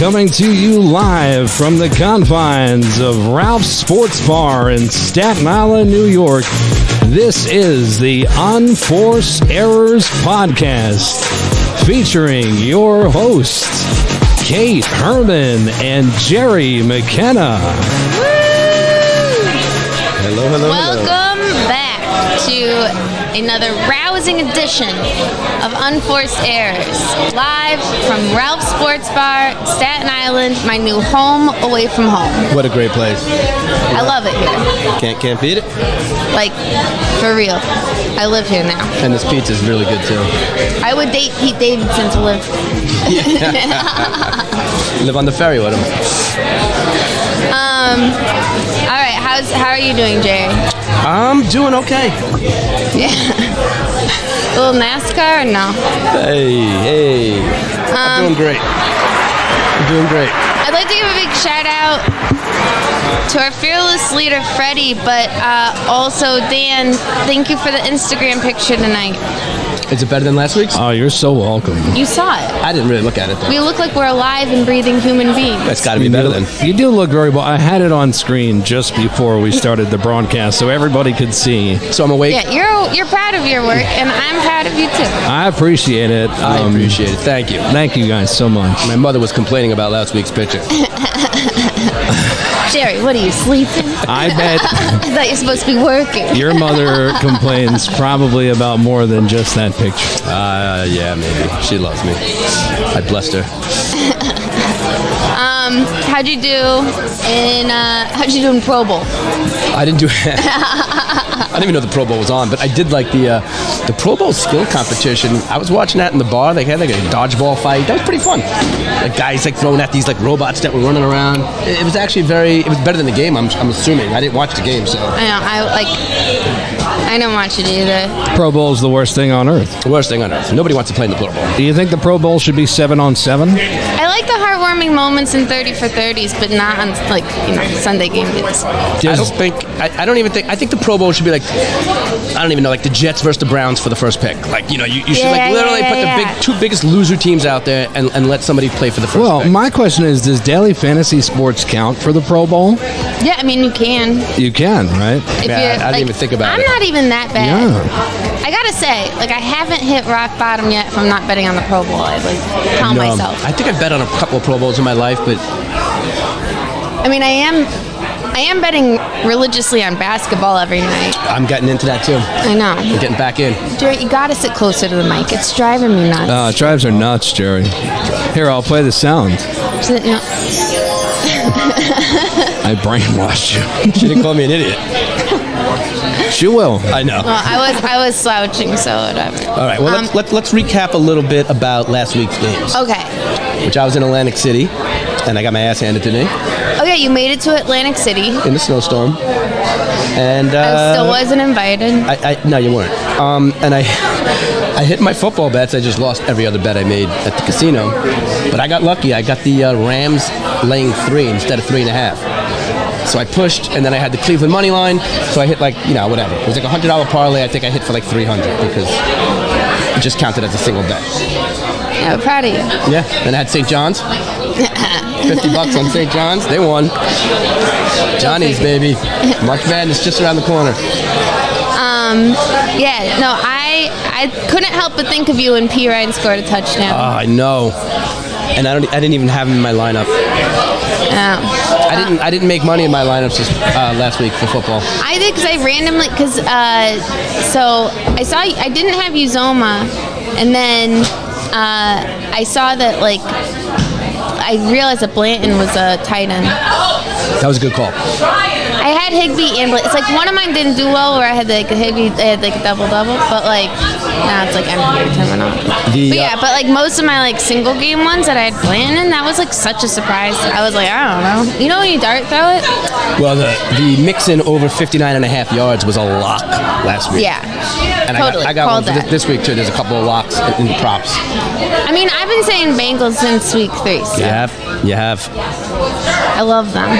Coming to you live from the confines of Ralph's Sports Bar in Staten Island, New York. This is the Unforced Errors Podcast, featuring your hosts, Kate Herman and Jerry McKenna. Hello. Welcome back to another rousing edition of Unforced Errors, live from Ralph's Sports Bar, Staten Island, my new home away from home. What a great place. I love it here. Can't beat it. Like, for real. I live here now. And this pizza's really good too. I would date Pete Davidson to live. Live on the ferry with him. All right, how are you doing, Jerry? I'm doing okay. Yeah. A little NASCAR or no? Hey. I'm doing great. I'd like to give a big shout out to our fearless leader, Freddie, but also Dan. Thank you for the Instagram picture tonight. Is it better than last week's? Oh, you're so welcome. You saw it. I didn't really look at it though. We look like we're alive and breathing human beings. That's got to be better than. You do look very well. I had it on screen just before we started the broadcast, so everybody could see. So I'm awake. Yeah, you're proud of your work, and I'm proud of you too. I appreciate it. I appreciate it. Thank you. Thank you guys so much. My mother was complaining about last week's picture. Jerry, what are you, sleeping? I bet I thought you're supposed to be working. your mother complains probably about more than just that picture. Yeah, maybe. She loves me. I blessed her. How'd you do in Pro Bowl? I didn't do it. I didn't even know the Pro Bowl was on, but I did like the Pro Bowl skill competition. I was watching that in the bar. They had like a dodgeball fight. That was pretty fun. Like guys like throwing at these like robots that were running around. It was actually it was better than the game. I'm assuming. I didn't watch the game, so. I don't watch it either. Pro Bowl's the worst thing on earth. The worst thing on earth. Nobody wants to play in the Pro Bowl. Do you think the Pro Bowl should be 7-on-7? I like the heartwarming moments in 30 for 30s, but not on Sunday game days. I think the Pro Bowl should be like, I don't even know, like the Jets versus the Browns for the first pick. Like, you should literally put the two biggest loser teams out there and let somebody play for the first pick. Well, my question is, does daily fantasy sports count for the Pro Bowl? Yeah, I mean, you can. You can, right? I didn't even think about it. I'm not even that bad. Yeah. I gotta say, I haven't hit rock bottom yet if I'm not betting on the Pro Bowl. I tell myself. I think I've bet on a couple of Pro Bowls in my life, but I mean, I am betting religiously on basketball every night. I'm getting into that too. I know. I'm getting back in. Jerry, you gotta sit closer to the mic. It's driving me nuts. It drives her nuts, Jerry. Here, I'll play the sound. I brainwashed you. She didn't call me an idiot. She will. I know. Well, I was slouching, so whatever. All right. Well, let's recap a little bit about last week's games. Okay. Which I was in Atlantic City, and I got my ass handed to me. Okay, you made it to Atlantic City. In the snowstorm. And I still wasn't invited. No, you weren't. And I hit my football bets. I just lost every other bet I made at the casino. But I got lucky. I got the Rams laying 3 instead of 3.5. So I pushed, and then I had the Cleveland money line. So I hit whatever. It was like a $100 parlay. I think I hit for like 300 because it just counted as a single bet. Yeah, I'm proud of you. Yeah. Then I had St. John's. $50 on St. John's. They won. Johnny's, baby. March Madness just around the corner. Yeah, no, I couldn't help but think of you when P. Ryan scored a touchdown. Oh, I know. And I didn't even have him in my lineup. I didn't make money in my lineups last week for football. I did because I randomly so I saw I didn't have Uzoma, and then I saw that I realized that Blanton was a tight end. That was a good call. I had Higbee and Blanton. It's like one of mine didn't do well where I had Higbee. I had a double-double, but now it's empty terminology. But most of my single game ones that I had Blanton, that was such a surprise. I was I don't know. You know when you dart throw it? Well, the Mixon over 59.5 yards was a lock last week. Yeah. And totally. I got one for this week too. There's a couple of locks in the props. I mean, I've been saying Bengals since week 3. So. You have. I love them.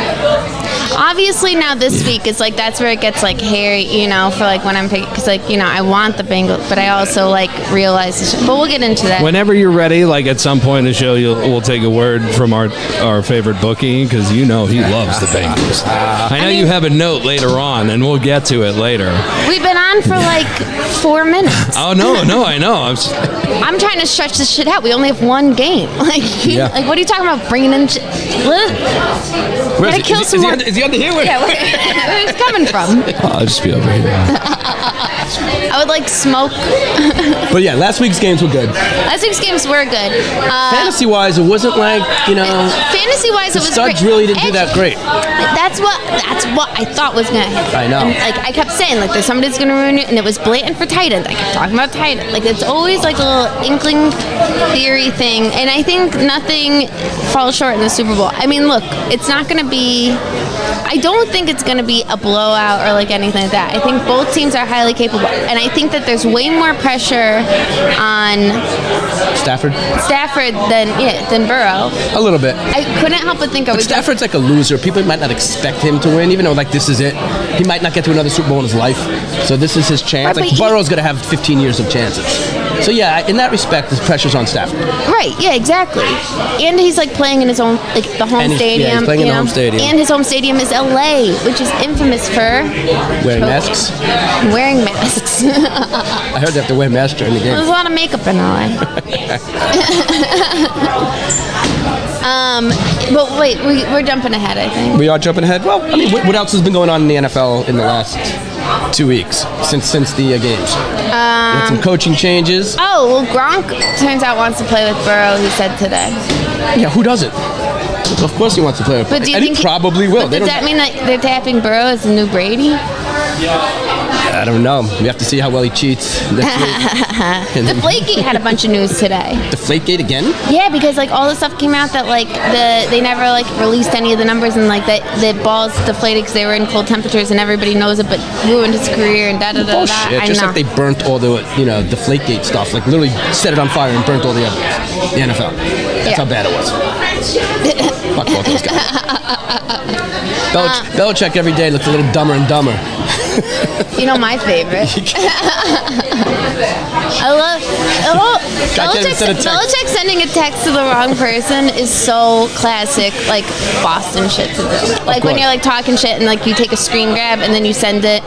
Obviously, now this week is like that's where it gets like hairy, for like when I'm picking, because like I want the Bengals, but I also like realize. But we'll get into that. Whenever you're ready, like at some point in the show, we'll take a word from our favorite bookie because he loves the Bengals. I know you have a note later on, and we'll get to it later. We've been on for like 4 minutes. Oh no, I know. I'm trying to stretch this shit out. We only have one game. Like what are you talking about? Bringing in? Gotta kill some more. Is he under here? Yeah, where's it coming from? I'll just be over here. I would like smoke. But yeah, last week's games were good. Last week's games were good. Fantasy-wise, it wasn't like, Fantasy-wise, it was great. The studs really didn't do that great. That's what I thought was going to happen. I know. And, I kept saying, there's somebody's going to ruin it, and it was blatant for tight ends. I kept talking about tight ends. It's always like a little inkling theory thing, and I think nothing falls short in the Super Bowl. I mean, look, it's not going to be... I don't think it's going to be a blowout or like anything like that. I think both teams are highly capable, and I think that there's way more pressure on Stafford than Burrow. A little bit. I couldn't help but think of it. Stafford's like a loser. People might not expect him to win, even though this is it. He might not get to another Super Bowl in his life, so this is his chance. Right, Burrow's going to have 15 years of chances. So yeah, in that respect, the pressure's on Stafford. Right. Yeah. Exactly. And he's playing in his own the home stadium. Yeah, he's playing in the home stadium. And his home stadium is LA, which is infamous for wearing masks. Wearing masks. I heard they have to wear masks during the game. There's a lot of makeup in LA. But wait, we're jumping ahead, I think. We are jumping ahead. Well, I mean, what else has been going on in the NFL in the last 2 weeks since the games? We had some coaching changes. Oh, well, Gronk turns out wants to play with Burrow, he said today. Yeah, who doesn't? Of course he wants to play with Burrow. But do you think he probably will. Does that mean that they're tapping Burrow as the new Brady? I don't know. We have to see how well he cheats this week. Deflategate had a bunch of news today. Deflategate again? Yeah, because all the stuff came out that they never released any of the numbers, and the balls deflated because they were in cold temperatures and everybody knows it, but ruined his career and da da da da. Bullshit. Just like they burnt all the Deflategate stuff, literally set it on fire and burnt all the evidence. The NFL. That's how bad it was. Fuck both those guys. Belichick every day looks a little dumber and dumber. My favorite. I love Belichick sending a text to the wrong person is so classic, Boston shit to do. When you're talking shit and you take a screen grab and then you send it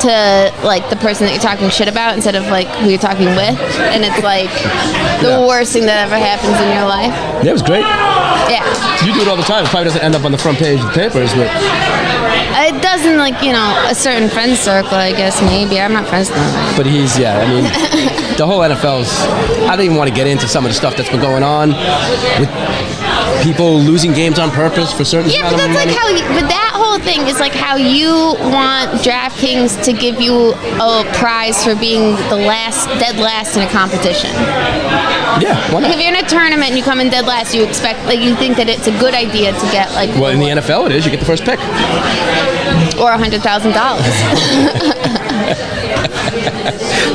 to the person that you're talking shit about instead of who you're talking with, and it's the worst thing that ever happens in your life. Yeah, it was great. Yeah. You do it all the time. It probably doesn't end up on the front page of the papers, but it doesn't a certain friend circle, I guess, maybe. I'm not friends with them. But the whole NFL's, I don't even want to get into some of the stuff that's been going on with people losing games on purpose for certain but that's money. But that whole thing is how you want DraftKings to give you a prize for being dead last in a competition. Yeah, why not? If you're in a tournament and you come in dead last, you expect, you think that it's a good idea to get, Well, in the NFL it is. You get the first pick. Or $100,000.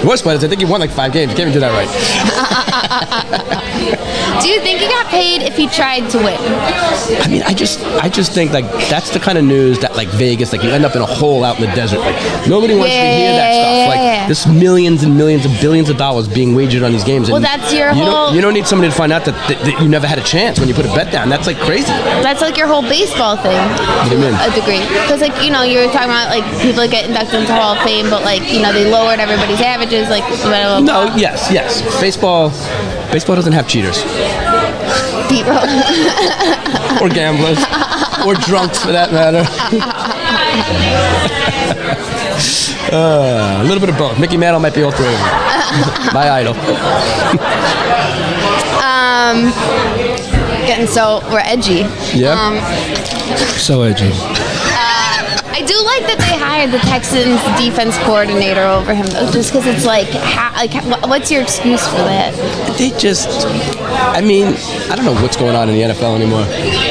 The worst part is I think you won 5 games. You can't even do that right. Do you think he got paid if he tried to win? I mean, I just think that's the kind of news that Vegas, you end up in a hole out in the desert. Nobody wants to hear that stuff. There's millions and millions and billions of dollars being wagered on these games. Well, that's your whole... You don't need somebody to find out that you never had a chance when you put a bet down. That's crazy. That's your whole baseball thing. What do you mean? A degree. Because you were talking about people get inducted into Hall of Fame, but they lowered everybody's averages. Blah, blah, blah. No, yes. Baseball doesn't have cheaters. Or gamblers. Or drunks, for that matter. A little bit of both. Mickey Mantle might be all 3 of them. My idol. We're edgy. Yeah. So edgy. I do like that they hired the Texans defense coordinator over him, though, just because it's what's your excuse for that? I mean, I don't know what's going on in the NFL anymore.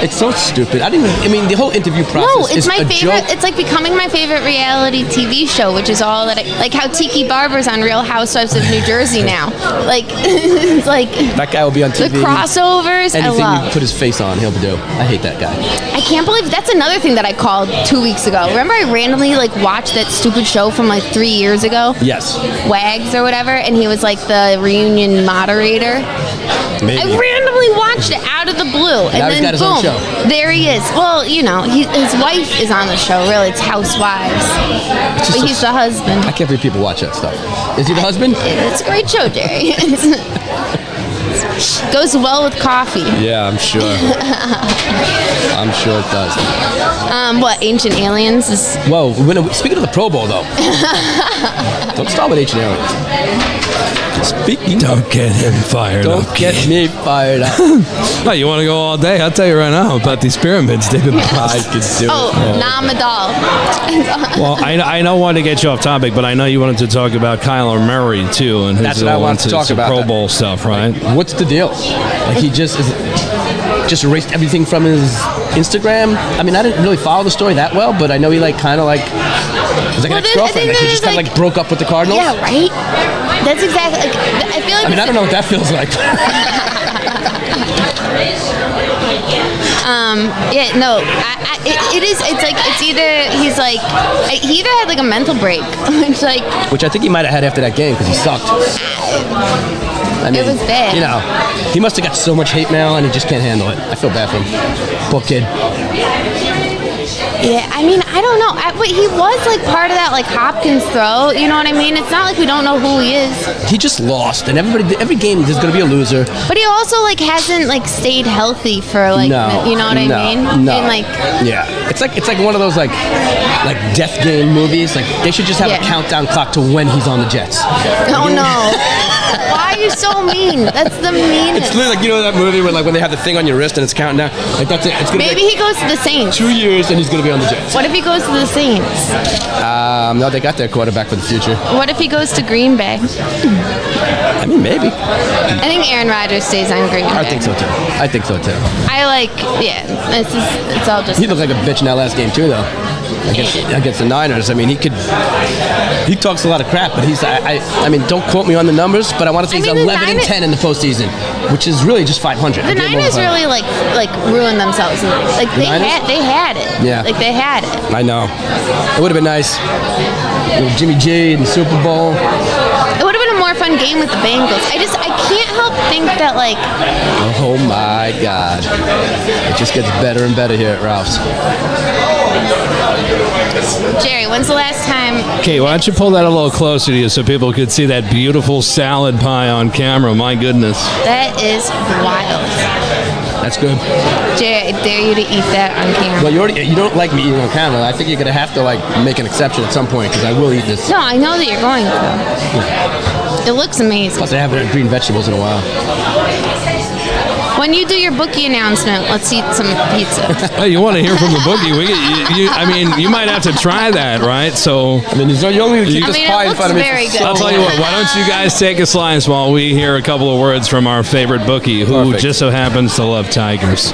It's so stupid. I mean, the whole interview process is my a favorite. joke. It's like becoming my favorite reality TV show, which is all that like how Tiki Barber's on Real Housewives of New Jersey now. Like, it's like That guy will be on TV. the crossovers. Anything I love. you put his face on, he'll do. I hate that guy. I can't believe that's another thing that I called 2 weeks ago. Remember, I randomly like watched that stupid show from like 3 years ago. Yes. Wags or whatever, and he was like the reunion moderator. Maybe. I randomly watched it out of the blue, and Now he's then got his own boom, show. there he is. Well, you know, his wife is on the show. Really, it's Housewives, just but so- he's the husband. I can't believe people watch that stuff. Is he the husband? It's a great show, Jerry. Goes well with coffee. Yeah, I'm sure. I'm sure it does. What, Ancient Aliens is... Whoa, speaking of the Pro Bowl, though. Don't start with Ancient Aliens. Speaking Don't get him fired up. Don't get me fired up. Oh, you want to go all day? I'll tell you right now about these pyramids. They've been I could do it. Namadal. Well, I don't want to get you off topic, but I know you wanted to talk about Kyler Murray, too, and his That's what I wanted to talk about. Pro Bowl stuff, right? What's the deal? Like, he just erased everything from his Instagram. I mean, I didn't really follow the story that well, but I know he like kind of like was like an ex-girlfriend. Like, he just kind of like broke up with the Cardinals. Yeah, right? That's exactly... Like, I feel like... I mean, I don't know what that feels like. Yeah, no, it is. It's like it's either he's like he either had like a mental break, Which I think he might have had after that game because he sucked. I mean, it was bad. You know, he must have got so much hate mail and he just can't handle it. I feel bad for him. Poor kid. Yeah, I mean, I don't know. But he was like part of that like Hopkins throw. You know what I mean? It's not like we don't know who he is. He just lost, and every game there's going to be a loser. But he also like hasn't like stayed healthy for like you know what I mean? No. And, like, yeah, it's like one of those like death game movies. Like they should just have a countdown clock to when he's on the Jets. Oh no. Why are you so mean? That's the meanest. It's literally like, you know that movie where like when they have the thing on your wrist and it's counting down? Like that's it. It's gonna Maybe be he goes to the Saints. 2 years and he's gonna be on the Jets. What if he goes to the Saints? No, they got their quarterback for the future. What if he goes to Green Bay? I mean, maybe. I think Aaron Rodgers stays on Green Bay. I think so too. It's all just... He looked like a bitch in that last game too, though. Against the Niners. I mean, he talks a lot of crap, but I mean, don't quote me on the numbers, but I want to say he's 11-10 in the postseason, which is really just 500. The Niners really like ruined themselves. Like they had it. Yeah. Like they had it. I know. It would have been nice. Jimmy G in the Super Bowl. It would have been a more fun game with the Bengals. I can't help think that like... Oh my God. It just gets better and better here at Ralph's. Jerry, when's the last time... Okay, why don't you pull that a little closer to you so people could see that beautiful salad pie on camera? My goodness. That is wild. That's good. Jerry, I dare you to eat that on camera. Well, you don't like me eating on camera. I think you're going to have to like make an exception at some point because I will eat this. No, I know that you're going to. It looks amazing. Plus, I haven't had green vegetables in a while. When you do your bookie announcement, let's eat some pizza. Hey, you want to hear from the bookie? I mean, you might have to try that, right? So, I mean, you only keep this pie in front of me. Very good. I'll tell you what. Why don't you guys take a slice while we hear a couple of words from our favorite bookie, who just so happens to love tigers.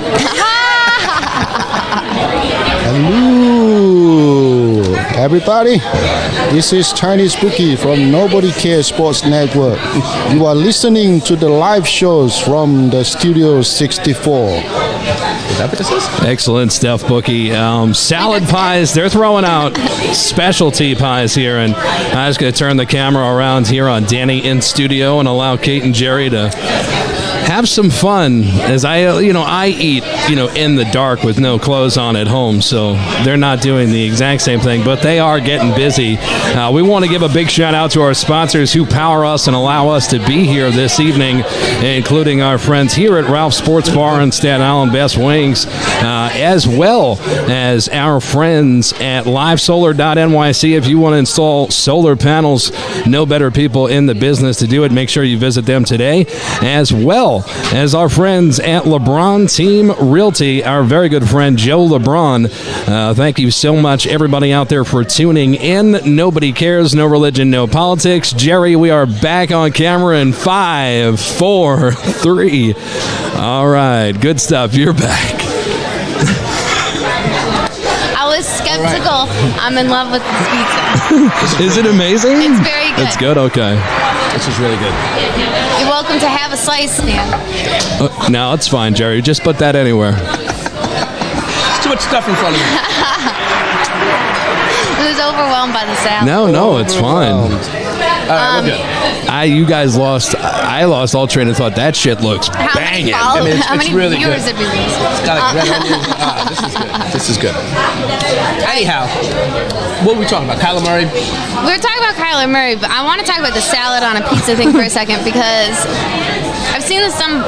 Hello, everybody. This is Chinese Bookie from Nobody Cares Sports Network. You are listening to the live shows from the Studio 64. Is that what this is? Excellent stuff, Bookie. Salad pies, they're throwing out specialty pies here, and I'm just going to turn the camera around here on Danny in studio and allow Kate and Jerry to have some fun as I eat, in the dark with no clothes on at home, so they're not doing the exact same thing, but they are getting busy. We want to give a big shout out to our sponsors who power us and allow us to be here this evening, including our friends here at Ralph's Sports Bar in Staten Island, Best Wings, as well as our friends at livesolar.nyc. If you want to install solar panels, no better people in the business to do it. Make sure you visit them today, as well well as our friends at Lebron Team Realty, our very good friend Joe Lebron. Thank you so much, everybody out there, for tuning in. Nobody cares, no religion, no politics. Jerry, we are back on camera in 5, 4, 3. All right, good stuff. You're back. I was skeptical. Right. I'm in love with this pizza. Is it amazing? It's very good. It's good? Okay. This is really good. You're welcome to have a slice, man. No, it's fine, Jerry. Just put that anywhere. There's too much stuff in front of me. I was overwhelmed by the salad. No, it's fine. All right, we're good. You guys lost. I lost all train of thought. That shit looks banging. I mean, How many really viewers good. did we lose? It's got like red onions. This is good. This is good. Anyhow, what were we talking about? Kyler Murray? We were talking about Kyler Murray, but I want to talk about the salad on a pizza thing for a second because I've seen this some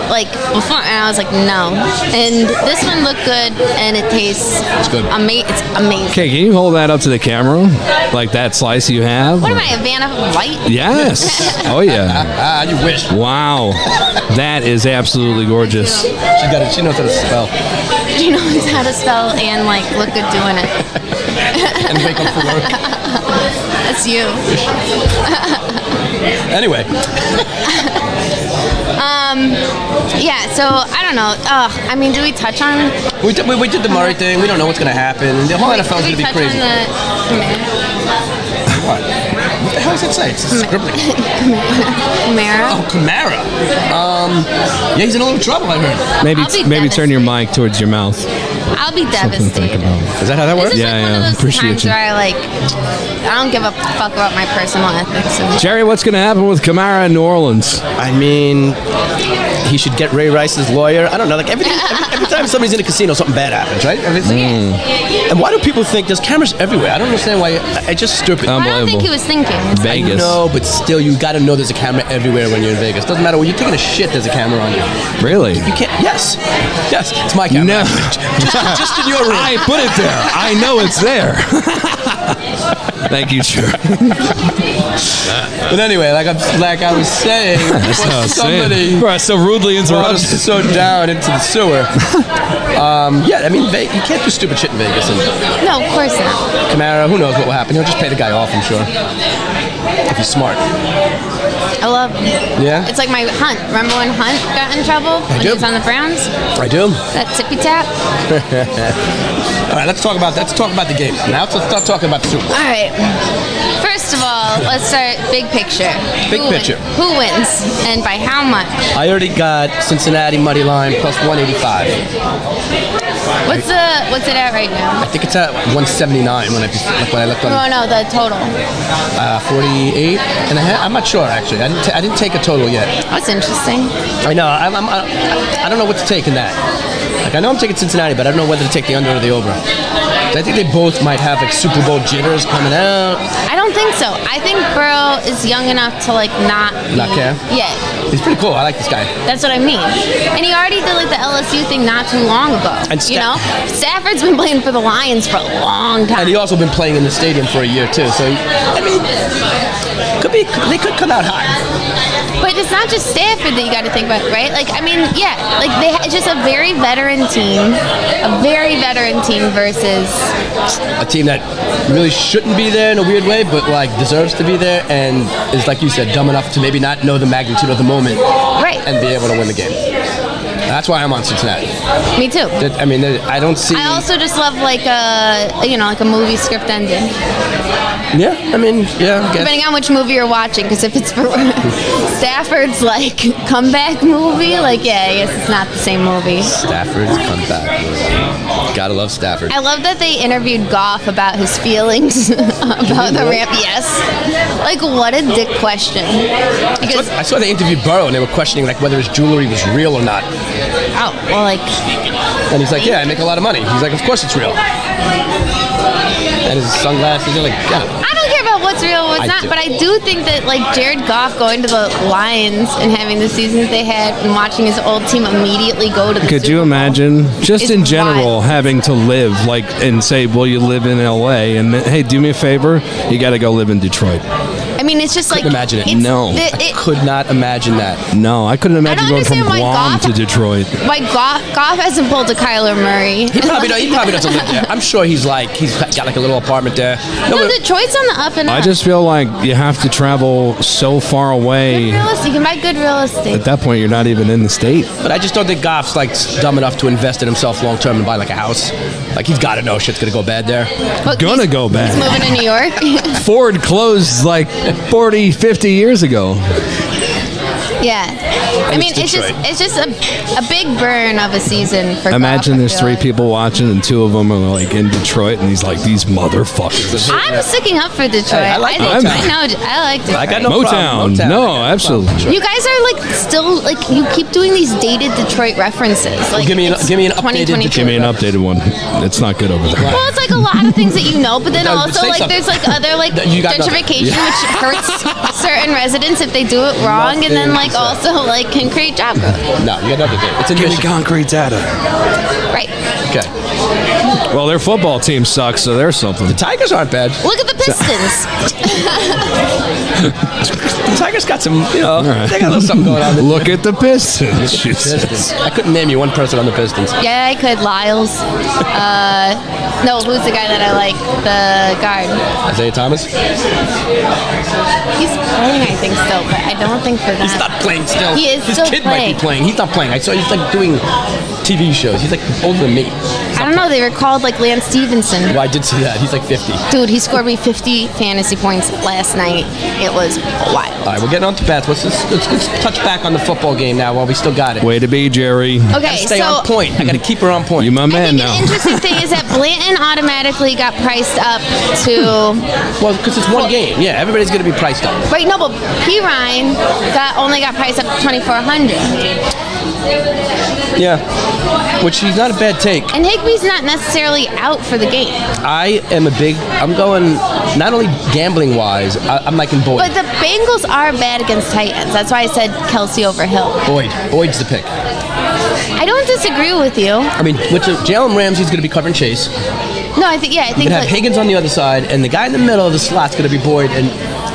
before, and I was like, no. And this one looked good, and it tastes. It's good. It's amazing. Okay, can you hold that up to the camera, like that slice you have? What am I, a Vanna White? Yes. Oh yeah. You wish. Wow. That is absolutely gorgeous. She knows how to spell. She knows how to spell and look good doing it. And make up for work. That's you. Anyway. Yeah, so I don't know. I mean, do we touch on? We did the Murray thing. We don't know what's going to happen. The whole NFL is going to be crazy. What? What the hell does it say? It's scribbling. Kamara. Oh, Kamara. Yeah, he's in a little trouble, I heard. Maybe turn your mic towards your mouth. I'll be devastated. Is that how that works? This is one of those Appreciate times you. where I don't give a fuck about my personal ethics. Jerry, what's going to happen with Kamara in New Orleans? I mean, he should get Ray Rice's lawyer. I don't know. Every time somebody's in a casino, something bad happens, right? And why do people think there's cameras everywhere? I don't understand why. It's just stupid. I don't think he was thinking. Vegas. No, but still, you got to know there's a camera everywhere when you're in Vegas. Doesn't matter when you're taking a shit. There's a camera on you. Really? You can't. Yes, it's my camera. No. just in your room. I put it there. I know it's there. Thank you, sure. But anyway, like I was saying, somebody so rudely interrupted. So down into the sewer. Yeah, I mean, you can't do stupid shit in Vegas. No, of course not. Kamara, who knows what will happen? He'll just pay the guy off, I'm sure, if he's smart. I love him. Yeah? It's like my Hunt. Remember when Hunt got in trouble when he was on the Browns? I do. That tippy tap. All right, let's talk about the game. Now let's start talking about the Super Bowl. All right. First of all, let's start big picture. Big picture. Who wins and by how much? I already got Cincinnati money line plus 185. What's it at right now? I think it's at 179 when I looked on. No, the total. 48 and a half. I'm not sure actually. I didn't take a total yet. That's interesting. I know. I don't know what to take in that. Like I know I'm taking Cincinnati, but I don't know whether to take the under or the over. I think they both might have Super Bowl jitters coming out. I don't think so. I think Burrow is young enough to not care. Yeah. He's pretty cool. I like this guy. That's what I mean. And he already did the LSU thing not too long ago. And Stafford's been playing for the Lions for a long time. And he also been playing in the stadium for a year too. So I mean, they could come out hot. But it's not just Stafford that you got to think about, right? It's just a very veteran team, versus a team that really shouldn't be there in a weird way, but deserves to be there and is, like you said, dumb enough to maybe not know the magnitude of the moment, right, and be able to win the game. That's why I'm on Cincinnati. Me too. I mean, I don't see. I also just love a movie script ending. Yeah, I mean, yeah. I guess. Depending on which movie you're watching, because if it's for Stafford's comeback movie, I guess it's not the same movie. Stafford's comeback movie. Gotta love Stafford. I love that they interviewed Goff about his feelings about the ramp. Yes. What a dick question. I saw they interviewed Burrow and they were questioning whether his jewelry was real or not. Oh, well, And he's like, yeah, I make a lot of money. He's like, of course it's real. And his sunglasses, they're yeah. I don't care about what's real, what's not, but I do think that Jared Goff going to the Lions and having the seasons they had and watching his old team immediately go to the Could Super you Bowl imagine, just in general, wild. having to live and say, well, you live in L.A. and hey, do me a favor, you got to go live in Detroit. I mean, it's just like imagine it. No. I could not imagine that. No, I couldn't imagine don't going from understand why Guam Goff- to Detroit. Why Goff hasn't pulled a Kyler Murray? He probably doesn't live there. I'm sure he's got like a little apartment there. No, Detroit's on the up and up. I just feel like you have to travel so far away. Real estate. You can buy good real estate. At that point, you're not even in the state. But I just don't think Goff's like dumb enough to invest in himself long term and buy like a house. Like he's got to know shit's gonna go bad there. But Gonna go bad. He's moving to New York. Ford closed like 40, 50 years ago. Yeah. I mean, it's just a big burn of a season for Imagine Goff, there's three people watching and two of them are like in Detroit and he's like, these motherfuckers. I'm sticking up for Detroit. Hey, I like Motown. I like Detroit. I got no Motown. problem. No, absolutely. You guys are like still like you keep doing these dated Detroit references. Like Give me an it's updated 2022. Give me an updated one. It's not good over there. Well, it's like a lot of things that you know, but then No, also say like something. there's like other like You got nothing. gentrification, which hurts certain residents if they do it wrong, and then like also like can create job growth. No, you got nothing to do. It's in Give me Michigan. concrete data. Right. Okay. Well, their football team sucks, so there's something. The Tigers aren't bad. Look at the Pistons. The Tigers got some, they got a little something going on. Look at the Pistons. she says. Pistons. I couldn't name you one person on the Pistons. Yeah, I could. Lyles. No, who's the guy that I like? The guard. Isaiah Thomas? He's playing, I think, still, but I don't think for that. He's not playing still. He is His still kid might be playing. He's not playing. I saw he's like doing TV shows. He's like older than me. I don't know. They were called like Lance Stevenson. Well, I did see that. He's like 50. Dude, he scored me 50 fantasy points last night. It was wild. All right, we're getting on to bets. Let's touch back on the football game now while we still got it. Way to be, Jerry. Okay, Stay so on point. I got to keep her on point. You my I man think now. an interesting thing is that Blanton automatically got priced up to Well, because it's one game. Yeah, everybody's going to be priced up. right. No, but P. Ryan only got priced up to 2,400, Yeah, which is not a bad take. and Higbee's not necessarily out for the game. I'm going, not only gambling wise, I'm liking Boyd. But the Bengals are bad against tight ends. That's why I said Kelsey over Hill. Boyd's the pick. I don't disagree with you. I mean, Jalen Ramsey's going to be covering Chase. No, I think You're going to have like, Higgins on the other side, and the guy in the middle of the slot's going to be Boyd, and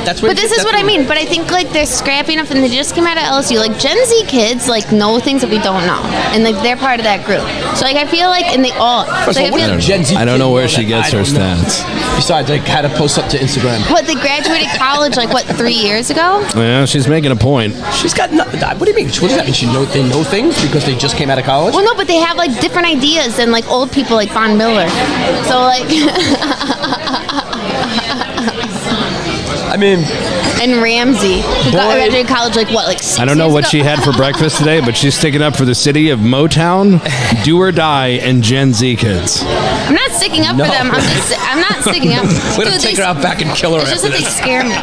that's where. But this is what I mean. But I think like they're scrappy enough, and they just came out of LSU. Like Gen Z kids like know things that we don't know, and like they're part of that group. So like I feel like, and they all. First So of all, I feel what Gen Z I don't know kid where know she that gets I her don't know? stats. Besides, like, had to post up to Instagram. What, they graduated college like what 3 years ago? Yeah, she's making a point. She's got nothing. What do you mean? What does that mean? They know things because they just came out of college? Well, no, but they have like different ideas than like old people like Von Miller. So like, I mean, and Ramsey, who graduated college like what, like 6 I don't know years what ago? she had for breakfast today, but she's sticking up for the city of Motown, Do or Die, and Gen Z kids. I'm not sticking up No. for them. I'm not sticking up. we're going to take her out back and kill her It's just after that they this. scare me.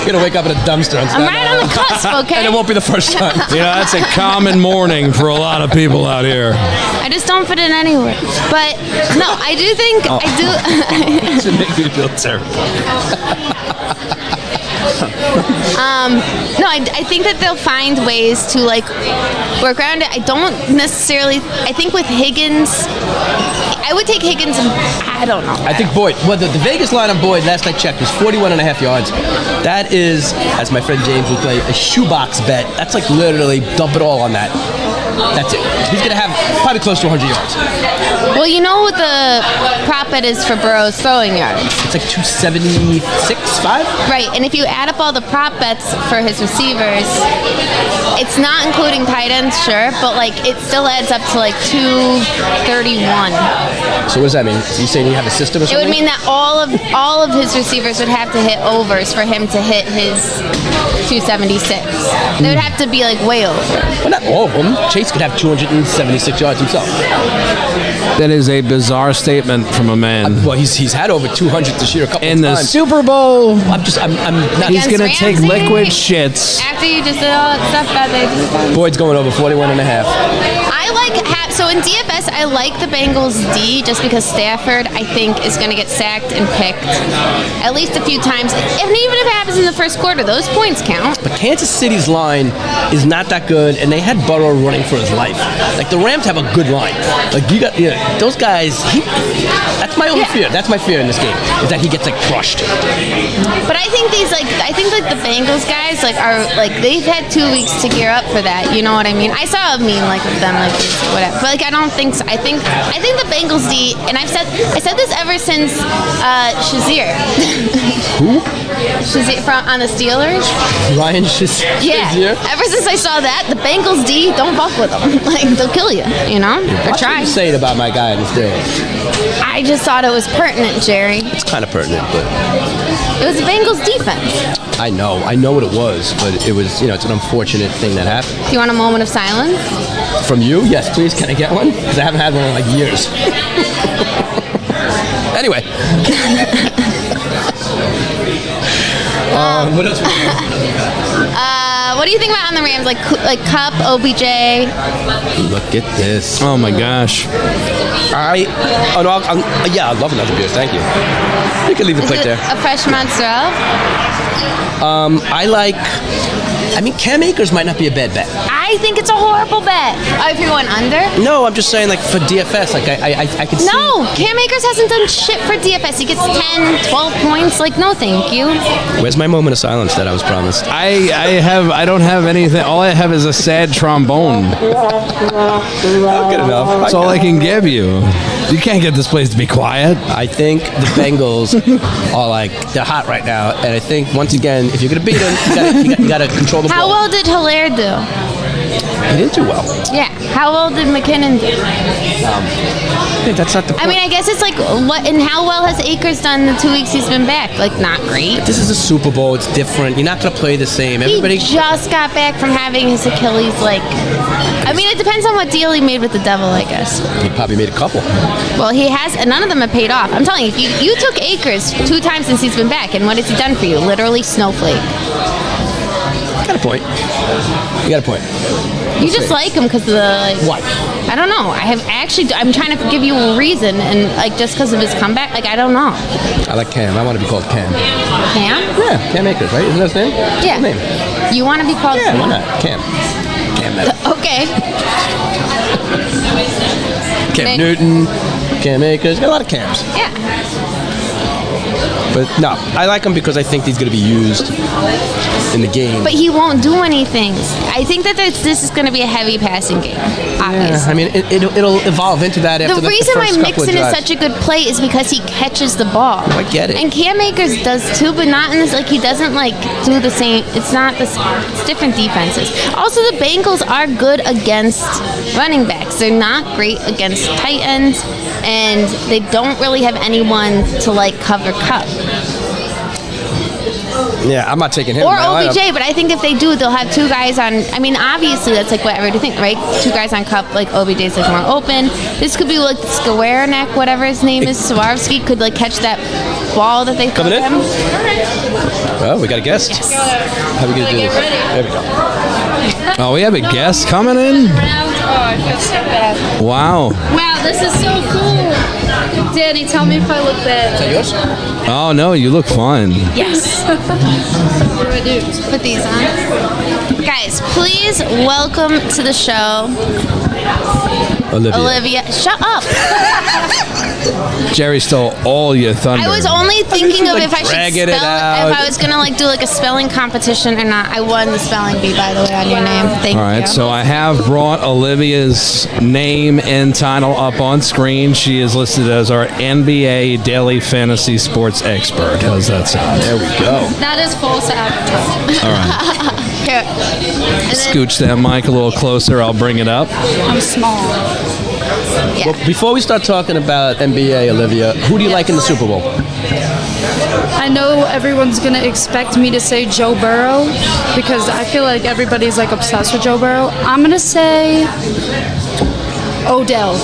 You're going to wake up in a dumpster on I'm right on the cusp, okay? And it won't be the first time. You know, that's a common morning for a lot of people out here. I just don't fit in anywhere. But no, I do think I do. It makes me feel terrible. No, I think that they'll find ways to like work around it. I don't necessarily. I think with Higgins, I would take Higgins. And I don't know. I think Boyd. Well, the Vegas line on Boyd last I checked was 41.5 yards. That is, as my friend James would play, a shoebox bet. That's like literally dump it all on that. That's it. He's going to have probably close to 100 yards. Well, you know what the prop bet is for Burrow's throwing yards, It's like 276, 5? right? And if you add up all the prop bets for his receivers, it's not including tight ends, sure, but like it still adds up to like 231. So what does that mean? You saying you have a system or It something? would mean that all of his receivers would have to hit overs for him to hit his 276. They would have to be like way over. Well, not all of them. Chase could have 276 yards himself. That is a bizarre statement from a man. Well, he's had over 200 this year a couple In of the times. Super Bowl, I'm not. he's Against going to take Ramsey? liquid shits. After you just did all that stuff, bad they do. Boyd's going over 41.5. I So in DFS, I like the Bengals D just because Stafford, I think, is going to get sacked and picked at least a few times. And even if it happens in the first quarter, those points count. But Kansas City's line is not that good, and they had Burrow running for his life. Like, the Rams have a good line. Like, those guys, that's my only fear. That's my fear in this game, is that he gets, like, crushed. But I think the Bengals guys, they've had 2 weeks to gear up for that. You know what I mean? I saw a meme, with them, whatever. But, I don't think so. I think the Bengals D, and I said this ever since Shazier. Who? Shazier on the Steelers. Ryan Shazier? Yeah. Ever since I saw that, the Bengals D, don't fuck with them. They'll kill you, you know? Or try. What you say about my guy in the Steelers? I just thought it was pertinent, Jerry. It's kind of pertinent, but... It was the Bengals defense. I know what it was, but it was, it's an unfortunate thing that happened. Do you want a moment of silence? From you? Yes, please. Can I get one? Because I haven't had one in years. Anyway. What else? What do you think about on the Rams? Like Cup, OBJ? Look at this. Oh my gosh. I'd love another beer. Thank you. You can leave the plate there. A fresh mozzarella? Cam Akers might not be a bad bet. I think it's a horrible bet. Oh, if you're going under? No, I'm just saying, for DFS, I could see. No, Cam Akers hasn't done shit for DFS. He gets 10, 12 points. No, thank you. Where's my moment of silence that I was promised? I don't have anything. All I have is a sad trombone. Good enough. That's all I can give you. You can't get this place to be quiet. I think the Bengals are they're hot right now, and I think once again, if you're gonna beat them, you gotta control the ball. How well did Hilaire do? He didn't do well. Yeah. How well did McKenna do? That's not the point. I guess it's what and how well has Akers done the 2 weeks he's been back? Not great. This is a Super Bowl. It's different. You're not gonna play the same. Everybody He just got back from having his Achilles. It depends on what deal he made with the devil, I guess. He probably made a couple. Well, he has, and none of them have paid off. I'm telling you, if you took Akers 2 times since he's been back, and what has he done for you? Literally snowflake. You got a point. You just like him because of the What? I don't know. I'm trying to give you a reason, and just because of his comeback, I don't know. I like Cam. I want to be called Cam. Cam? Yeah, Cam Akers, right? Isn't that his name? Yeah. What's his name? You want to be called? Yeah, why not? Cam. Okay. Cam Newton, Cam Akers. Got a lot of Cams. Yeah. But no, I like him because I think he's going to be used in the game. But he won't do anything. I think that this is going to be a heavy passing game, obviously. Yeah, it'll evolve into that after the reason why first couple Mixon of is drives. such a good play is because he catches the ball. I get it. And Cam Akers does too, but not in this. He doesn't do the same. It's not the same. It's different defenses. Also, the Bengals are good against running backs. They're not great against tight ends, and they don't really have anyone to cover Cup. Yeah, I'm not taking him. Or OBJ, but I think if they do, they'll have 2 guys on. Obviously, that's what everybody thinks, right? 2 guys on Cup, OBJ's more open. This could be Skowronek, whatever his name is, Swarovski, could catch that ball that they throw Coming in? him. Well, we got a guest. Yes. How are we going to do this? There we go. Oh, we have a guest coming in? Oh, I feel so bad. Wow. Wow, this is so cool. Danny, tell me if I look bad. Is that yours? Oh, no, you look fine. Yes. What do I do? Just put these on. Guys, please welcome to the show, Olivia. Shut up. Jerry stole all your thunder. I was only thinking of if I should dragging it spell out. if I was gonna do a spelling competition or not. I won the spelling bee, by the way, on your name. Thank you. All right, so I have brought Olivia's name and title up on screen. She is listed as our NBA daily fantasy sports expert. How's that sound? There we go. That is false advertising. All right. Here. And then- Scooch that mic a little closer. I'll bring it up. I'm small. yeah. Well, before we start talking about NBA, Olivia, who do you like in the Super Bowl? I know everyone's going to expect me to say Joe Burrow because I feel like everybody's obsessed with Joe Burrow. I'm going to say Odell.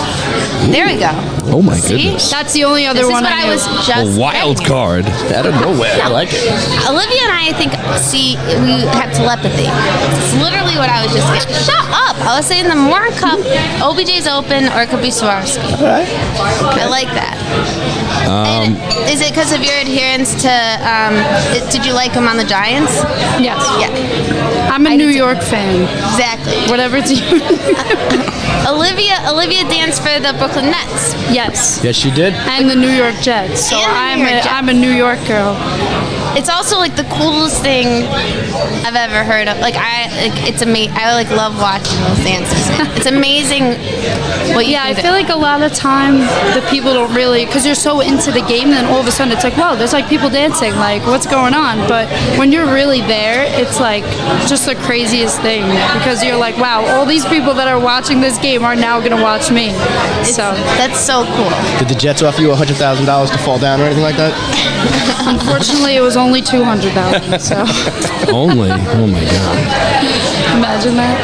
There we go. Oh my See? goodness. That's the only other This is one what I I knew. was just A wild getting at. card. Out of nowhere. I like it. Olivia and I think, we have telepathy. It's literally what I was just getting. Shut up! I was saying the Moore Cup, OBJ's open, or it could be Swarovski. All right. I like that. And is it because of your adherence to, did you like him on the Giants? Yes. Yeah, I'm a I New did too. York fan. exactly. Whatever team. Olivia danced for the Brooklyn Nets. Yes. Yes, she did. And the New York Jets. So And the New York Jets. I'm a New York girl. It's also like the coolest thing I've ever heard of. It's amazing. I love watching those dances. It's amazing what you Yeah, I can feel do. like a lot of time the people don't really, because you're so into the game, then all of a sudden it's like, wow, there's like people dancing, like what's going on? But when you're really there, it's like just the craziest thing, because you're like, wow, all these people that are watching this game are now going to watch me. So That's so cool. Did the Jets offer you $100,000 to fall down or anything like that? unfortunately it was only 200,000. So Only. Oh my God. imagine that.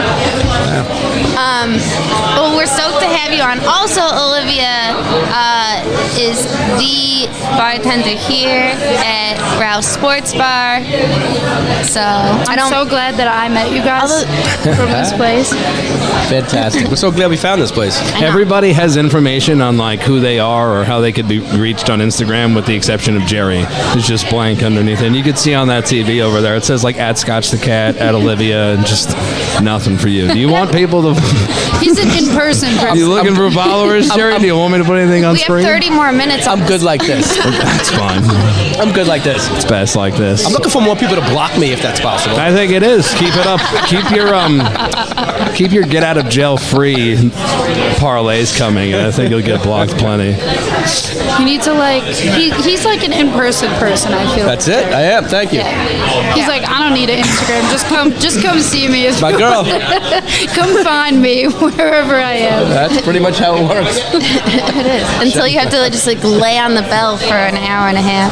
Well, we're stoked to have you on. Also, Olivia is the bartender here at Ralph's Sports Bar. So I'm so glad that I met you guys from this place. Fantastic. We're so glad we found this place. know. Everybody has information on like who they are or how they could be reached on Instagram, with the exception of Jerry. It's just blank underneath it. And you can see on that TV over there, it says like at Scotch the Cat, at Olivia, and just nothing for you. Do you want people to? He's an in-person Are person. you looking for followers, Jerry? Do you want me to put anything on we have screen? 30 more minutes. I'm good like this. That's fine. I'm good like this. It's best like this. I'm looking for more people to block me if that's possible. I think it is. Keep it up. Keep your get out of jail free parlays coming, and I think you'll get blocked plenty. You need to he's like an in-person person, I feel. That's it. I am. Thank you. He's like, I don't need an Instagram. Just come see me. My girl. Come find me wherever I am. That's pretty much how it works. It is. Until you have to just like lay on the bell for an hour and a half.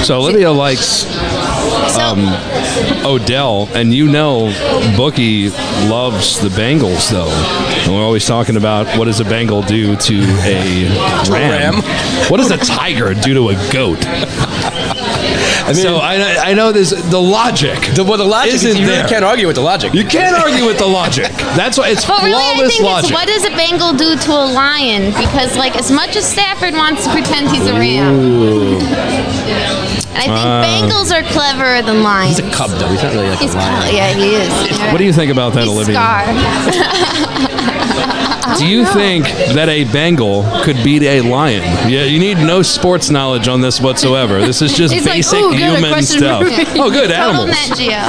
So Olivia likes Odell, and you know Bookie loves the Bengals, though. And we're always talking about what does a Bengal do to a ram? What does a tiger do to a goat? I mean, So I know there's the logic. the logic is isn't you there. really can't argue with the logic. You can't argue with the logic. That's why it's But really, I flawless think logic. it's what does a Bengal do to a lion? Because like as much as Stafford wants to pretend he's a ram, and I think Bengals are cleverer than lions. He's a cub, though. He's not really like He's a lion. yeah, he is. What do you think about that, He's Olivia? Scar. Do you think that a Bengal could beat a lion? Yeah, you need no sports knowledge on this whatsoever. This is just He's like, basic "Ooh, good, a human question stuff. for me." Oh, good, Total animals. Net Geo.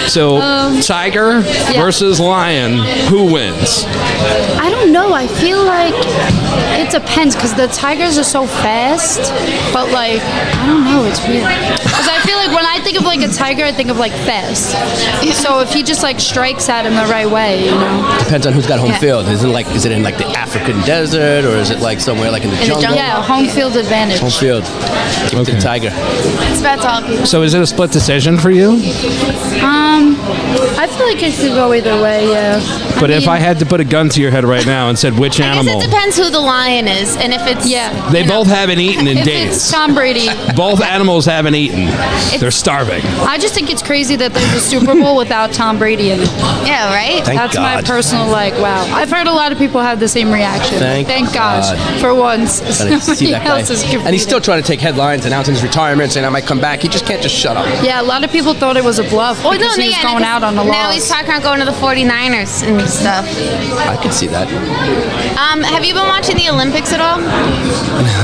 So, tiger versus lion, who wins? I don't know. I feel like it depends because the tigers are so fast, but like I don't know. It's weird because I feel like when I think of like a tiger, I think of like fast. So if he just like strikes at him the right way, you know. Depends on who's got home Yeah. field. Is it in like the African desert or is it like somewhere like in the jungle? Yeah, home field advantage. Home field. Give it to the tiger. That's all people. So, is it a split decision for you? I feel like it could go either way. Yeah. But if I had to put a gun to your head right now and said which I guess animal, it depends who the lion is, and if it's they you know, both haven't eaten in If days. it's Tom Brady, Both animals haven't eaten. They're starving. I just think it's crazy that there's a Super Bowl without Tom Brady in it. Yeah, right. Thank That's God. my personal wow. I've heard a lot of people have the same reaction. Thank God. God. For once. And I see Somebody that guy. else is And he's competing. still trying to take headlines, announcing his retirement, saying I might come back. He just can't just shut up. Yeah, a lot of people thought it was a bluff Well, because he was yeah, going out on the Now loss. he's talking about going to the 49ers and stuff. I can see that. Have you been watching the Olympics at all?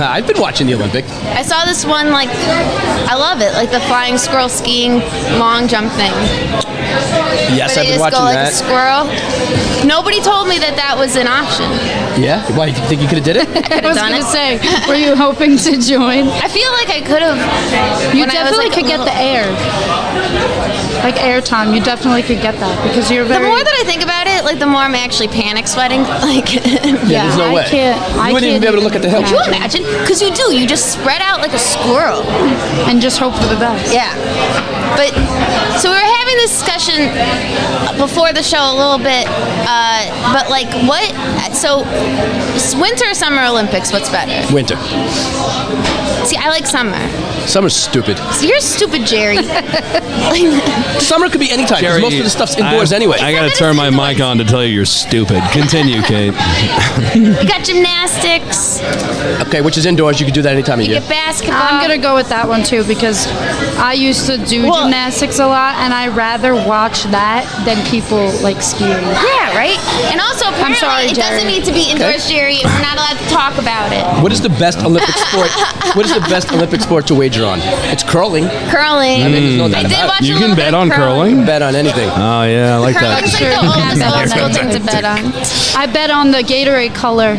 I've been watching the Olympics. I saw this one, like, I love it, like the flying squirrel skiing long jump thing. Yes, Where I've they been just watching go like that. a squirrel. Nobody told me that that was an option. Yeah? Why, you think you could have did it? I was done going to it. say, were you hoping to join? I feel like I could have. You definitely could get the air. Like airtime, you definitely could get that because you're The very... more that I think about it, like the more I'm actually panic sweating. Like, Yeah, there's no way. I You wouldn't even be able to look at the hill. could you imagine? Because you do. You just spread out like a squirrel. And just hope for the best. Yeah. But so we were having having this discussion before the show a little bit, but like what? So, winter or summer Olympics? What's better? Winter. See, I like summer. Summer's stupid. So you're stupid, Jerry. Summer could be any time because most of the stuff's indoors anyway. I gotta turn my mic on to tell you you're stupid. Continue, Kate. You got gymnastics. Okay, which is indoors. You can do that any time of You year. get basketball. I'm gonna go with that one too because I used to do gymnastics a lot, and I rather watch that than people like skiing. Yeah, right. And also, apparently, sorry, it doesn't Jerry. need to be indoors, Jerry. And we're not allowed to talk about it. What is the best Olympic sport? What is the best Olympic sport to wager on? It's curling. Curling. I mean, there's no doubt I did about watch it. You a can little bet bit of on curling? Bet on anything. Oh, yeah, I like Curling's that. like the oldest Sure. old school thing to bet on. I bet on the Gatorade color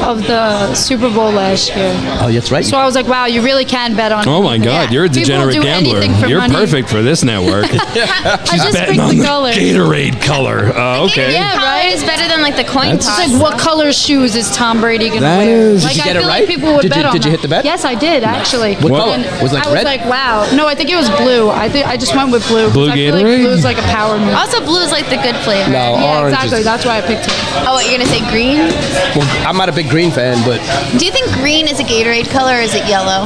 of the Super Bowl last year. Oh, that's right. So I was like, wow, you really can bet on Oh, my anything. God, Yeah. you're a People degenerate do gambler. anything for You're money. perfect for this network. I just Betting picked on the the color. Gatorade color. Oh, okay. Yeah, Yeah, right. right? Is better than like the coin It's toss. like, what color shoes is Tom Brady gonna That wear? is- Like, Did you I get it feel right? like people would Did bet you- on did you that. hit the bet? Yes, I did actually. What color? And Was it like I was red? like, wow. No, I think it was blue. I just went with blue. 'cause Blue I feel Gatorade? like blue's like a power move. Also, blue is like the good flavor. No, Yeah, orange exactly. is- That's why I picked it. Oh, what, you're gonna say green? Well, I'm not a big green fan, but Do you think green is a Gatorade color or is it yellow?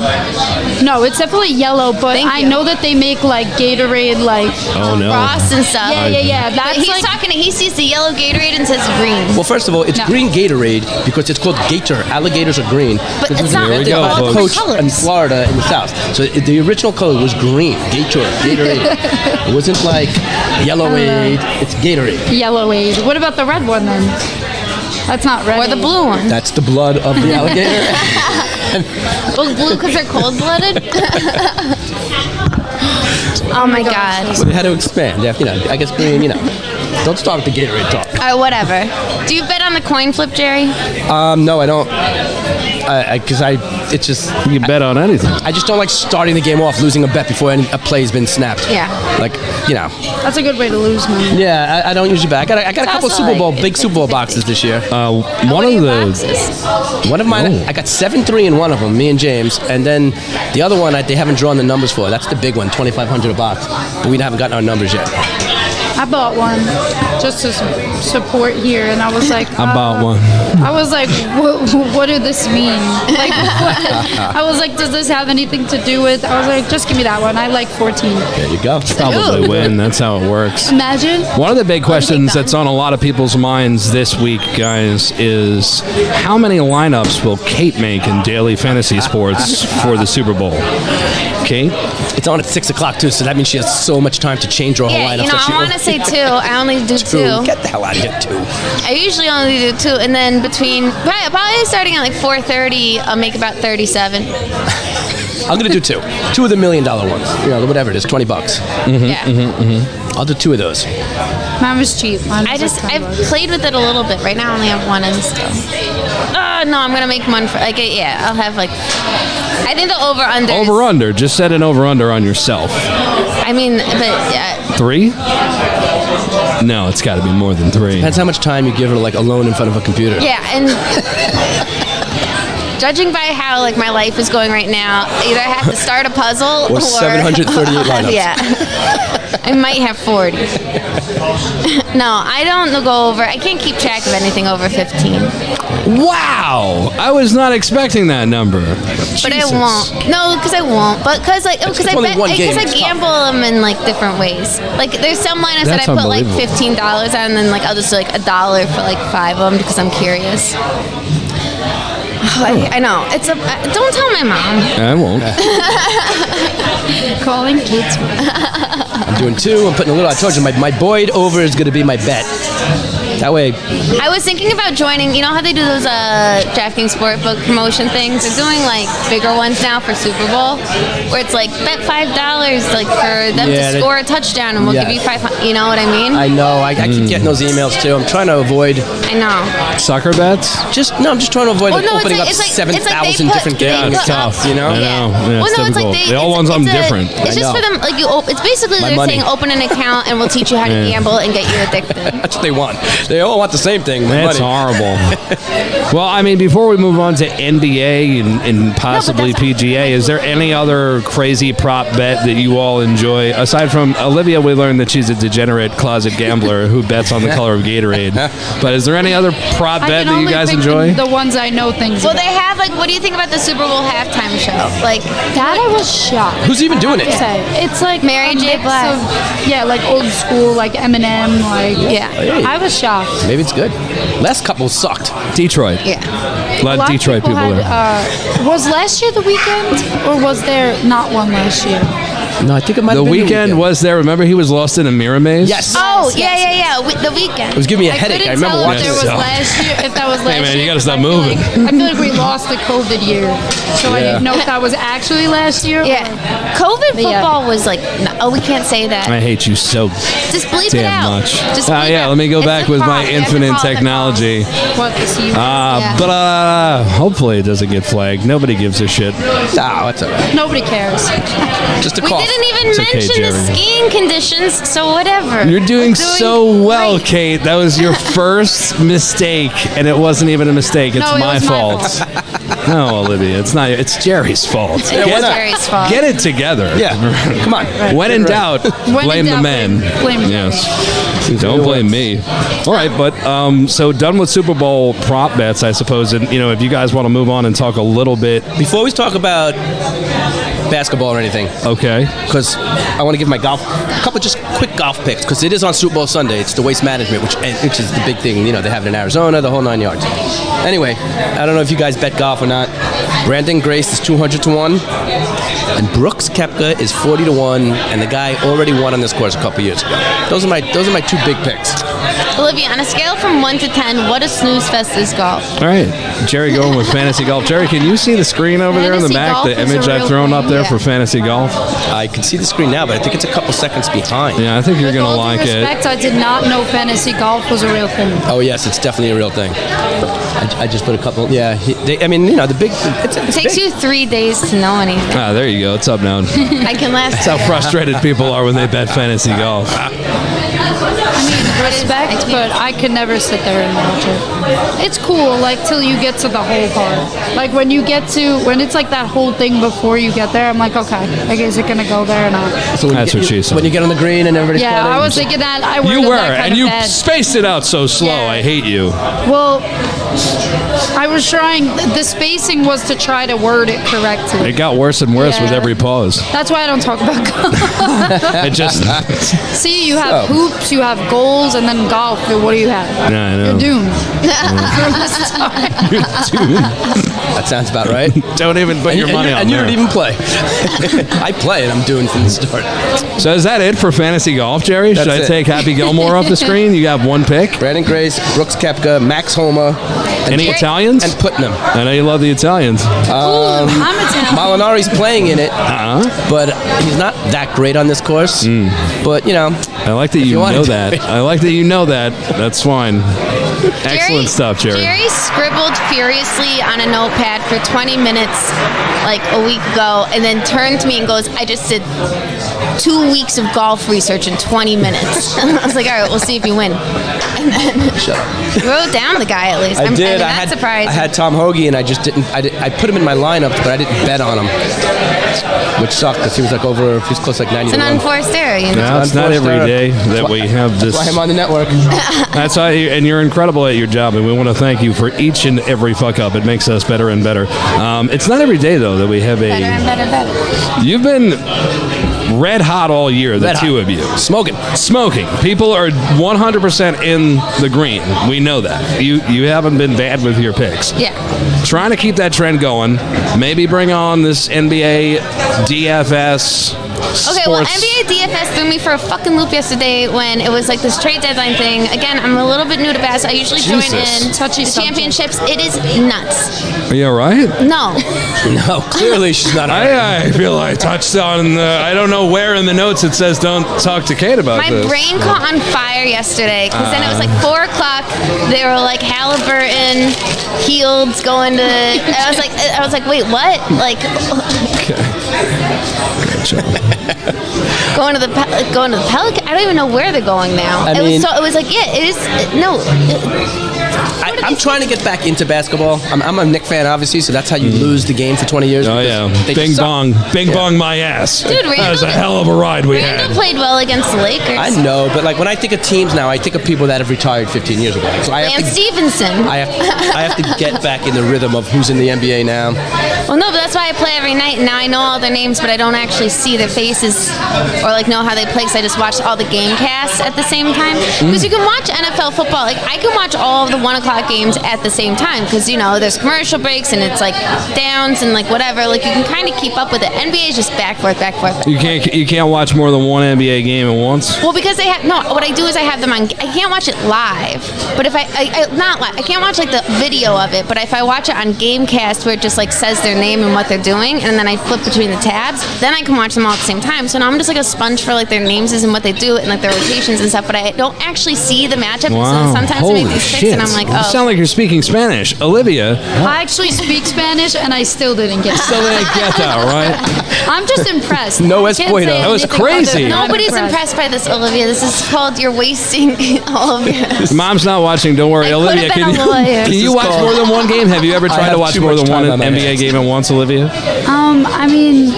No, it's definitely yellow, but Thank I you. know that they make like Gatorade like. Oh, no. Frost and stuff. Yeah. But That's he's like. talking. He sees the yellow Gatorade and says green. well, first of all, it's No. green Gatorade because it's called Gator. Alligators are green. But This it's was not- invented There we by go, a folks. coach in Colors. Florida in the South. So the original color was green. Gatorade. It wasn't like Yellowade. It's Gatorade. Yellowade. What about the red one then? That's not red. Or the blue one. That's the blood of the alligator. Well, blue because they're cold-blooded. Oh my God. They had to expand. Yeah, I guess green. Don't start with the Gatorade talk. All right, whatever. Do you bet on the coin flip, Jerry? No, I don't. Because it's just. You can bet on anything. I just don't like starting the game off losing a bet before a play's been snapped. Yeah. Like, That's a good way to lose money. Yeah, I don't usually bet. I got a couple also Super Bowl, like- big Super Bowl boxes this year. One What are of your the boxes? One of mine, I got 7-3 in one of them, me and James, and then the other one they haven't drawn the numbers for. That's the big one, $2,500 a box, but we haven't gotten our numbers yet. I bought one just to support here, and I was like, I bought one. I was like, what did this mean? Like, I was like, does this have anything to do with? I was like, just give me that one. I like 14. There you go. Probably win. That's how it works. Imagine. One of the big questions that's on a lot of people's minds this week, guys, is how many lineups will Kate make in daily fantasy sports for the Super Bowl? Kate? It's on at 6 o'clock too, so that means she has so much time to change her whole Yeah, lineup. I want to say 2. I only do 2. Get the hell out of here, 2. I usually only do 2, and then between probably starting at like 4:30, I'll make about 37. I'm gonna do 2. 2 of the $1 million ones. Whatever it is, $20. Yeah. I'll do 2 of those. Mine was cheap. Mine was like I've $10. played with it a little bit. Right now, I only have 1 and stuff. No, I'm gonna make one for I'll have like. I think the over/under. Over-under. Just set an over-under on yourself. I mean, but yeah. 3? No, it's got to be more than 3. Depends how much time you give her, like, alone in front of a computer. Yeah, and judging by how like my life is going right now, either I have to start a puzzle Or 738 lineups. Yeah, I might have 40. No, I don't go over. I can't keep track of anything over 15. Wow! I was not expecting that number. But I won't. No, because I won't. But because I only one game, because I it's tough. gamble them in like different ways. Like there's some lineups that I That's put like unbelievable. $15 on, and then like I'll just do like $1 for like 5 of them because I'm curious. I know. Don't tell my mom. I won't. Calling kids. I'm doing 2. I'm putting a little. I told you, my Boyd over is gonna be my bet. That way, I was thinking about joining. You know how they do those DraftKings Sportbook promotion things? They're doing like bigger ones now for Super Bowl, where it's like bet $5 like for them Yeah, to score a touchdown, and we'll give you Yes. 500. You know what I mean? I know. I keep getting those emails too. I'm trying to avoid. I know. Soccer bets? I'm just trying to avoid Well, no, opening up it's like 7,000 they different put- Yeah, games. it's tough. You know? I know. Yeah, Well, it's no, it's like difficult. All ones I'm different. It's just I for know. them. Like it's basically My they're money. saying open an account and we'll teach you how to Yeah. gamble and get you addicted. That's what they want. They all want the same thing. That's money. horrible. Well, I mean, before we move on to NBA and possibly PGA, is there any other crazy prop bet that you all enjoy? Aside from Olivia, we learned that she's a degenerate closet gambler who bets on the color of Gatorade. But is there any other prop bet that you guys enjoy? The ones I know things Well, about. they have, like, what do you think about the Super Bowl halftime show? Like, That I was shocked. Who's even doing it? It's like Mary a J. mix Blige. of- yeah, like old school, like Eminem, like yeah. Hey. I was shocked. Maybe it's good. Last couple sucked. Detroit. Yeah. A lot of Detroit people had, there. was last year the weekend, or was there not one last year? No, I think it might The have been weekend was there. Remember, he was lost in a mirror maze? Yes. Oh, yeah. The weekend. It was giving me a headache. I couldn't remember tell watching if it. there was last year. If that was last Hey, man, you year, gotta stop 'cause moving. I feel like we lost the COVID year, so I didn't know if that was actually last year. Yeah. COVID Yeah. football was like, no, we can't say that. I hate you so Just bleep it damn out. much. Just bleep it Yeah, out. let me go It's back the with my call. You have to infinite call the technology. What the C? Yeah. But hopefully it doesn't get flagged. Nobody gives a shit. No, it's all right. Nobody cares. Just a We cough. didn't even It's okay, mention the Jerry. skiing conditions, so whatever. You're doing We're so well, great. Kate. That was your first mistake, and it wasn't even a mistake. It's No, it my was my fault. No, Olivia, it's not. It's Jerry's fault. Yeah, why It's not? Jerry's fault. Get it together. Yeah. Come on. When in doubt, When blame in the doubt, men. blame the Yes. Don't blame me. All right, but so done with Super Bowl prop bets, I suppose. And if you guys want to move on and talk a little bit, Before we talk about basketball or anything, okay. because I want to give my golf a couple just quick golf picks because it is on Super Bowl Sunday. It's the waste management, which is the big thing. They have it in Arizona, the whole 9 yards. Anyway, I don't know if you guys bet golf or not. Brandon Grace is 200 to 1, and Brooks Koepka is 40 to 1, and the guy already won on this course a couple years ago. Those are my two big picks. Olivia, on a scale from 1 to 10, what a snooze fest is golf? All right, Jerry going with fantasy golf. Jerry, can you see the screen over there in the Fantasy back? golf The is a image I've real thrown thing, up there yeah. for fantasy golf. I can see the screen now, but I think it's a couple seconds behind. Yeah, I think you're With gonna all like due it. respect, I did not know fantasy golf was a real thing. Oh yes, it's definitely a real thing. I just put a couple. Yeah, the big. It's It takes big. you 3 days to know anything. Ah, there you go. It's up now. I can last. That's how frustrated people are when they bet fantasy golf. Respect, but I could never sit there and watch it. It's cool, like till you get to the whole part. Like when it's like that whole thing before you get there, I'm like, okay, like is it gonna go there or not? So when That's you what get, she said. When you get on the green and everybody's Yeah, putting, I was thinking that. I You worded were, that kind and of you bad. spaced it out so slow. Yeah. I hate you. Well, I was trying. The spacing was to try to word it correctly. It got worse and worse with Yeah. every pause. That's why I don't talk about golf. It just. See, you have hoops, you have goals, and then golf. What do you have? Yeah, I know. You're doomed. that sounds about right. Don't even put your money on and you there. don't even play. I play and I'm doing from the start. So is that it for fantasy golf, Jerry? Should That's I it. take Happy Gilmore off the screen? You have one pick. Brandon Grace, Brooks Koepka, Max Homa, Any Italians? and Putnam. I know you love the Italians. I'm Italian. Molinari's playing in it, but he's not that great on this course. But I like that you you want know to- that. I like that you know that. That's fine. Excellent stuff, Jerry. Jerry scribbled furiously on a notepad for 20 minutes like a week ago and then turned to me and goes, I just did 2 weeks of golf research in 20 minutes. I was like, all right, we'll see if you win. And then Shut up. you wrote down the guy at least. I did. I'm I not surprised. I had Tom Hoagie, and I just didn't. I put him in my lineup, but I didn't bet on him, which sucked because he was close to like 90 it's to an 1. unforced error, you know. No, it's not every day that we have this. That's why I'm on the network. That's why, and you're incredible at your job, and we want to thank you for each and every fuck up. It makes us better and better. It's not every day though that we have Better and better and better. You've been red hot all year, the Red two hot. of you. Smoking. Smoking. People are 100% in the green. We know that. You haven't been bad with your picks. Yeah. Trying to keep that trend going. Maybe bring on this NBA DFS. Okay, well, NBA DFS threw me for a fucking loop yesterday when it was like this trade deadline thing. Again, I'm a little bit new to bass. I usually join Jesus. in Touchy the subject. championships. It is nuts. Are you all right? No. No, clearly she's not. I feel I touched on I don't know where in the notes it says don't talk to Kate about My this. brain caught on fire yesterday because then it was like 4 o'clock. They were like Halliburton, Fields going to. I was like, wait, what? Like, Okay. Gotcha. going to the Pelican. I don't even know where they're going now. I It mean- was like, yeah, it is. No. I'm trying to get back into basketball. I'm a Knicks fan, obviously, so that's how you lose the game for 20 years. Oh, because yeah. they Bing just suck. bong. Bing bong my ass. Dude, that was a Randall- hell of a ride we Randall had. played well against the Lakers. I know, but like when I think of teams now, I think of people that have retired 15 years ago. So I have Lance to, Stevenson. I have to get back in the rhythm of who's in the NBA now. Well, no, but that's why I play every night. And now I know all their names, but I don't actually see their faces or like know how they play because I just watch all the game casts at the same time. Because you can watch NFL football. Like I can watch all of the 1 o'clock games at the same time because there's commercial breaks and it's like downs and like whatever. Like you can kind of keep up with it. NBA is just back forth. You can't watch more than one NBA game at once. Well, because they have what I do is I have them on. I can't watch it live, but if I not live, I can't watch like the video of it. But if I watch it on Gamecast, where it just like says their name and what they're doing, and then I flip between the tabs, then I can watch them all at the same time. So now I'm just like a sponge for like their names and what they do and like their rotations and stuff. But I don't actually see the matchup. Wow. So sometimes I Holy make these picks, shit. and I'm like, You oh. sound like you're speaking Spanish. Olivia. I actually speak Spanish, and I still didn't get it. Still didn't get that, right? I'm just impressed. No I can't espuelo. say That was anything crazy. other than I'm Nobody's impressed by this, Olivia. This is called you're wasting all of your. Mom's not watching. Don't worry, I could Olivia. have been Can a you, lawyer. can you is watch called- more than one game? Have you ever tried have to watch too more much than one time on my NBA hands. game at once, Olivia? I mean,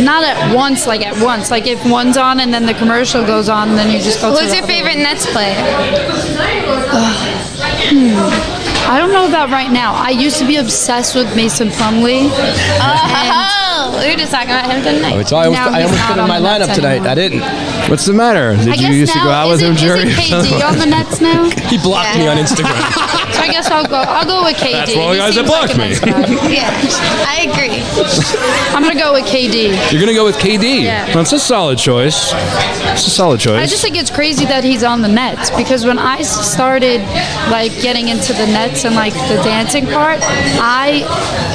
not at once. Like if one's on and then the commercial goes on, then you just go. to Who's the your other favorite one. Nets player? I don't know about right now. I used to be obsessed with Mason Plumlee. Oh, we were just talking about him tonight. So I Now almost he's put not in my on the lineup Nets tonight. anymore. I didn't. What's the matter? Did I you guess used to now go out with him, is Jerry? it KD on the Nets now? He blocked me on Instagram. So I guess I'll go with KD. That's one of the He guys that seems like blocked a nice guy. Yeah, I agree. I'm gonna go with KD. You're gonna go with KD. Yeah. That's a solid choice. It's a solid choice. I just think it's crazy that he's on the Nets because when I started like getting into the Nets and like the dancing part,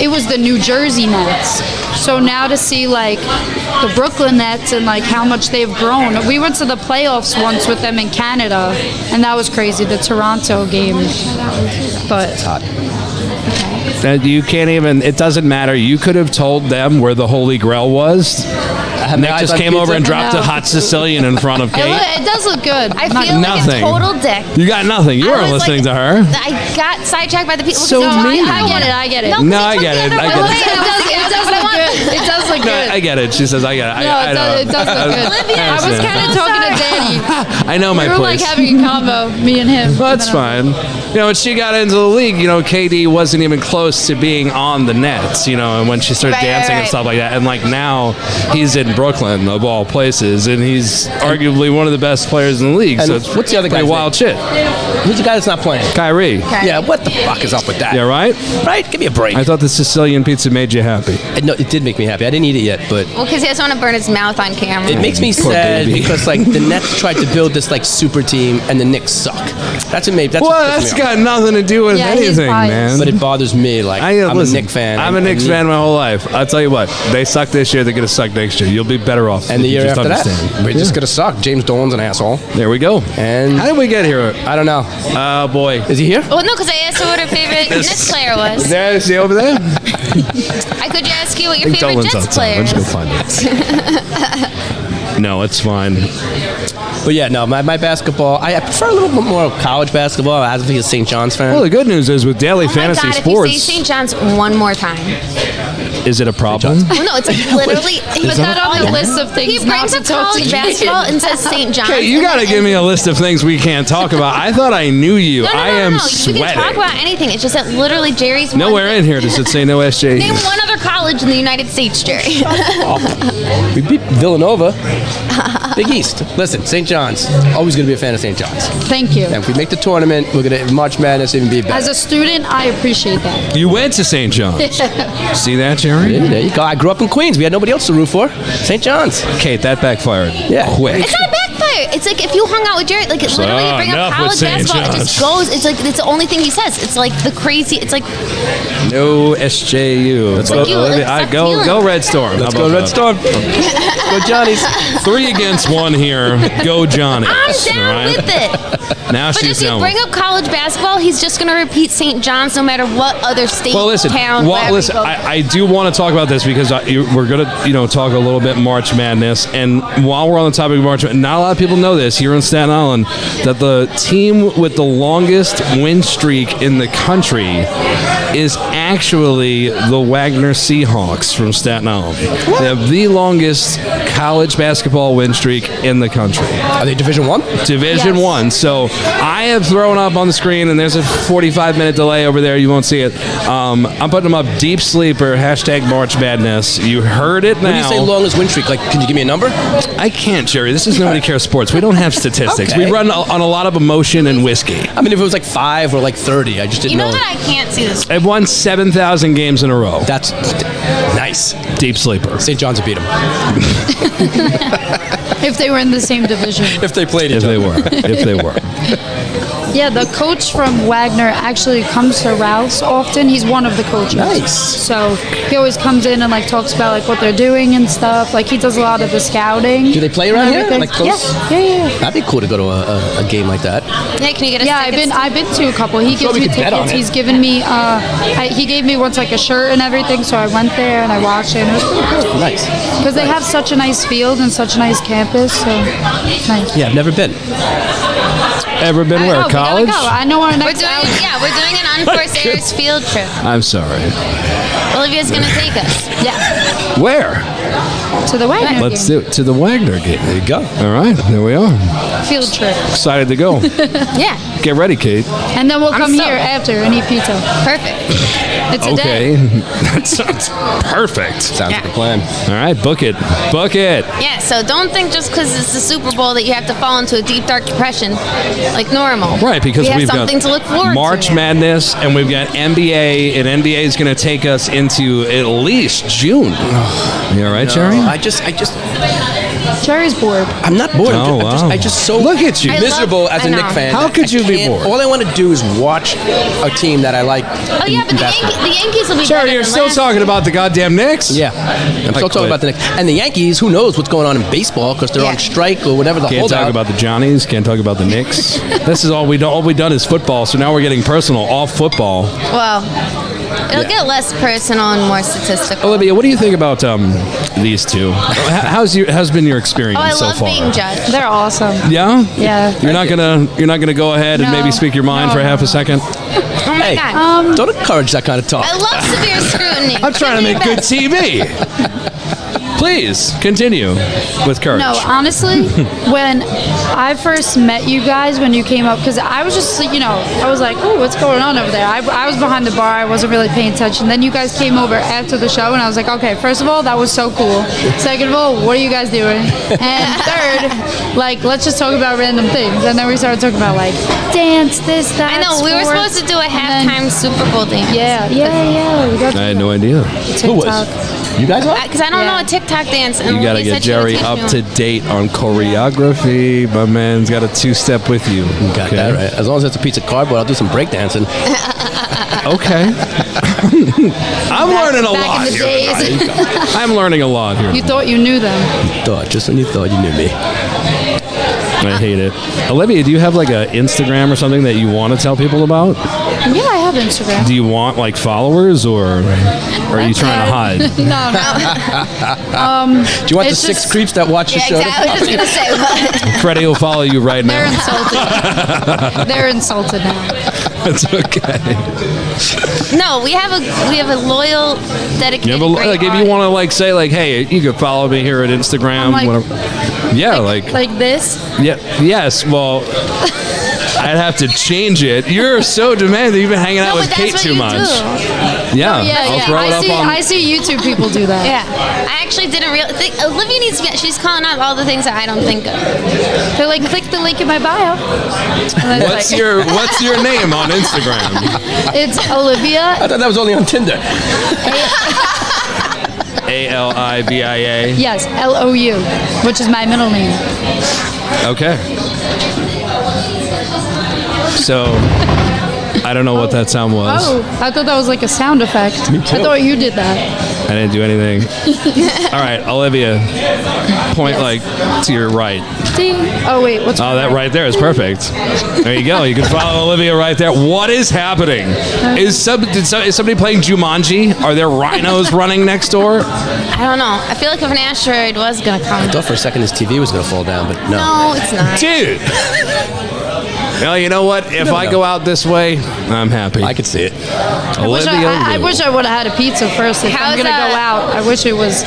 it was the New Jersey Nets. So now to see like the Brooklyn Nets and like how much they've grown. We went to the playoffs once with them in Canada, and that was crazy. The Toronto game, but That you can't even. It doesn't matter. You could have told them where the Holy Grail was. Nick eyes just on came over pizza? and dropped No. a hot Sicilian in front of Kate. it does look good. I Not- feel Nothing. like a total dick. You got nothing. You I weren't was listening like- to her. I got sidetracked by the people. So because mean. I get it. I get it. No, No, 'cause I they get took it. the I other get way. it. It does look good. It does look No, good. I get it. She says, I get it. No, I know. it does look good. Olivia, I was understand. kind of talking to Danny. I know my We were like place. having a combo, me and him. Well, that's fine. When she got into the league, KD wasn't even close to being on the Nets, and when she started Right, dancing and right. stuff like that. And like now he's in Brooklyn, of all places, and he's arguably one of the best players in the league. And So it's what's the other pretty guy's wild shit. Who's the guy that's not playing? Kyrie. Yeah, what the fuck is up with that? Yeah, right? Right? Give me a break. I thought the Sicilian pizza made you happy. No, it did make me happy. I didn't eat it yet, but Well, because he doesn't want to burn his mouth on camera. it makes me Poor sad baby. because like the Nets tried to build this like super team and the Knicks suck. That's what made. That's Well, what that's pissed me off. got nothing to do with Yeah, he's anything, biased. man. But it bothers me. Like I'm listen, a Knicks fan. I'm a and- Knicks and fan my whole life. I'll tell you what, they suck this year. They're going to suck next year. You'll be better off. And the if you year just after understand. that, we're just gonna suck. James Dolan's an asshole. There we go. And How did we get here? I don't know. Oh boy. Is he here? Well, no, because I asked her what her favorite Nets player was. There, is he over there? I could ask you what your I think favorite Dolan's Jets outside. player I'm just is. gonna find it. No, it's fine. But yeah, no, my basketball. I prefer a little bit more college basketball. I have to be a St. John's fan. Well, the good news is with daily Oh my fantasy God, sports, if you say St. John's one more time. is it a problem? Well, no, it's like literally. He Put that on the list of things He not brings to up talk to college you. basketball and says St. John's. Okay, you and got to then- give me a list of things we can't talk about. I thought I knew you. No, no, no, I no, am no. sweating. You can talk about anything. It's just that literally Jerry's one Nowhere thing- in here does it say no SJ. Name one other college in the United States, Jerry. We beat Villanova. Big East. Listen, St. John's. Always going to be a fan of St. John's. Thank you. And if we make the tournament, we're going to March Madness even be better. As a student, I appreciate that. You went to St. John's. See that, Jerry? Yeah, there you go. I grew up in Queens. We had nobody else to root for. St. John's. Kate, that backfired. Yeah. Quick. It's not backfired. swear, it's like if you hung out with Jerry, like literally you bring up college basketball, it just goes. It's like it's the only thing he says. It's like the crazy. It's like no SJU. It's like Go Red Storm. Let's go Red Storm. Go Johnnies. 3 against 1 here. Go Johnny. I'm down with it. Now but she's if you down. bring up college basketball, he's just going to repeat St. John's no matter what other state, town, listen. I do want to talk about this because we're going to talk a little bit March Madness, and while we're on the topic of March Madness, not a lot of people know this here in Staten Island that the team with the longest win streak in the country is actually the Wagner Seahawks from Staten Island. They have the longest college basketball win streak in the country. Are they Division I? Division I. So I have thrown up on the screen, and there's a 45-minute delay over there. You won't see it. I'm putting them up. Deep sleeper, #March Madness. You heard it now. When you say longest win streak, like, can you give me a number? I can't, Jerry. This is Nobody Cares Sports. We don't have statistics. Okay. We run on a lot of emotion and whiskey. I mean, if it was like 5 or like 30, I just didn't know. You know that I can't see this. I've won 7,000 games in a row. That's nice. Deep sleeper. St. John's would beat them. If they were in the same division. If they played each If other. they were. Yeah, the coach from Wagner actually comes to Ralph's often. He's one of the coaches. Nice. So he always comes in and like talks about like what they're doing and stuff. Like he does a lot of the scouting. Do they play around here? Everything. Like close? Yeah. That'd be cool to go to a game like that. Yeah, can you get us Yeah, tickets? I've been to a couple. He sure gives we me could bet on tickets. it. He's given me he gave me once like a shirt and everything, so I went there and I watched it and it was pretty cool. Nice. Because they have such a nice field and such a nice campus, so it's nice. Yeah, I've never been. Ever been where? We gotta College? go. I know our next We're doing an Unforced Errors field trip. I'm sorry. Olivia's gonna take us. Yeah, Where? to the Wagner Let's game. do it to the Wagner game. There you go. All right, there we are. Field trip. Excited to go. Yeah, Get ready, Kate. And then we'll I'm come so- here after and eat pizza. perfect. It's a day. Okay, that sounds perfect. Sounds Yeah. like a plan. All right, book it. Book it. Yeah, so don't think just because it's the Super Bowl that you have to fall into a deep, dark depression like normal. Right, because we have we've something got to look forward March to. Madness, and we've got NBA, and NBA is going to take us into at least June. You all right, Jerry? I just, Jerry's bored. I'm not bored. Oh, wow. I just so Look at you. miserable as a I know. Knick fan. How could you be can't- bored? All I want to do is watch a team that I like. Oh yeah, but the Yankees will be Jerry, better you're than still last talking about the goddamn Knicks? Yeah, I'm still talking about the Knicks and the Yankees. Who knows what's going on in baseball because they're Yeah. on strike or whatever the Can't holdout. talk about the Johnnies. Can't talk about the Knicks. This is all we do. All we done is football. So now we're getting personal off football. Well, it'll get less personal and more statistical. Olivia, what do you think about these two? How's been your experience Oh, I so love far? being judged. They're awesome. Yeah. Yeah. You're not gonna go ahead and No. maybe speak your mind No, for half no. a second. Oh my Hey. god. Don't encourage that kind of talk. I love severe scrutiny. I'm trying to make good TV. Please continue with courage. No, honestly, when I first met you guys, when you came up, because I was just, I was like, oh, what's going on over there? I was behind the bar. I wasn't really paying attention. Then you guys came over after the show, and I was like, okay, first of all, that was so cool. Second of all, what are you guys doing? And third, let's just talk about random things. And then we started talking about, dance, this, that, I know, we were sports. supposed to do a And then- halftime Super Bowl dance. Yeah. We got I had no idea. Who was? TikTok. You guys are? Because I don't Yeah. know a TikTok dance. And You gotta Olivia get said she would Jerry teach me up one. to date on choreography. My man's got a two-step with you. Got okay? that right. As long as it's a piece of cardboard, I'll do some breakdancing. Okay. I'm learning a Back lot in the here. days. I'm learning a lot here. You thought you knew them. Just when you thought you knew me. I hate it. Olivia, do you have an Instagram or something that you want to tell people about? Yeah, I have Instagram. Do you want followers or are you trying to hide? No. Do you want the It's 6 just- creeps that watch the Yeah, show? exactly. I was just gonna say what. Freddie will follow you right They're now. insulted. They're insulted now. It's okay. No, we have a loyal, dedicated. You have a, great if you want to say hey, you can follow me here at Instagram. I'm like- whatever. Yeah, Like this. yeah, yes. Well, I'd have to change it. You're so demanding. You've been hanging out No, with but Kate that's too what you much. do. Yeah, Yeah, I'll throw it up on. I see YouTube people do that. Yeah, I actually didn't think Olivia needs to be. She's calling out all the things that I don't think of. They're like, click the link in my bio. And then it's What's your name on Instagram? It's Olivia. I thought that was only on Tinder. ALIVIA. Yes, LOU, which is my middle name. Okay. So, I don't know what that sound was. Oh, I thought that was like a sound effect. Me too. I thought you did that. I didn't do anything. All right, Olivia, point like to your right. Ding. Oh wait, what's That right there is perfect. There you go. You can follow Olivia right there. What is happening? Is somebody playing Jumanji? Are there rhinos running next door? I don't know. I feel like if an asteroid was gonna come. I thought for a second his TV was going to fall down, but no. No, it's not. Dude. Well, you know what? If I go out this way, I'm happy. I could see it. I wish I would have had a pizza first. If How's I'm gonna that? go out, I wish it was.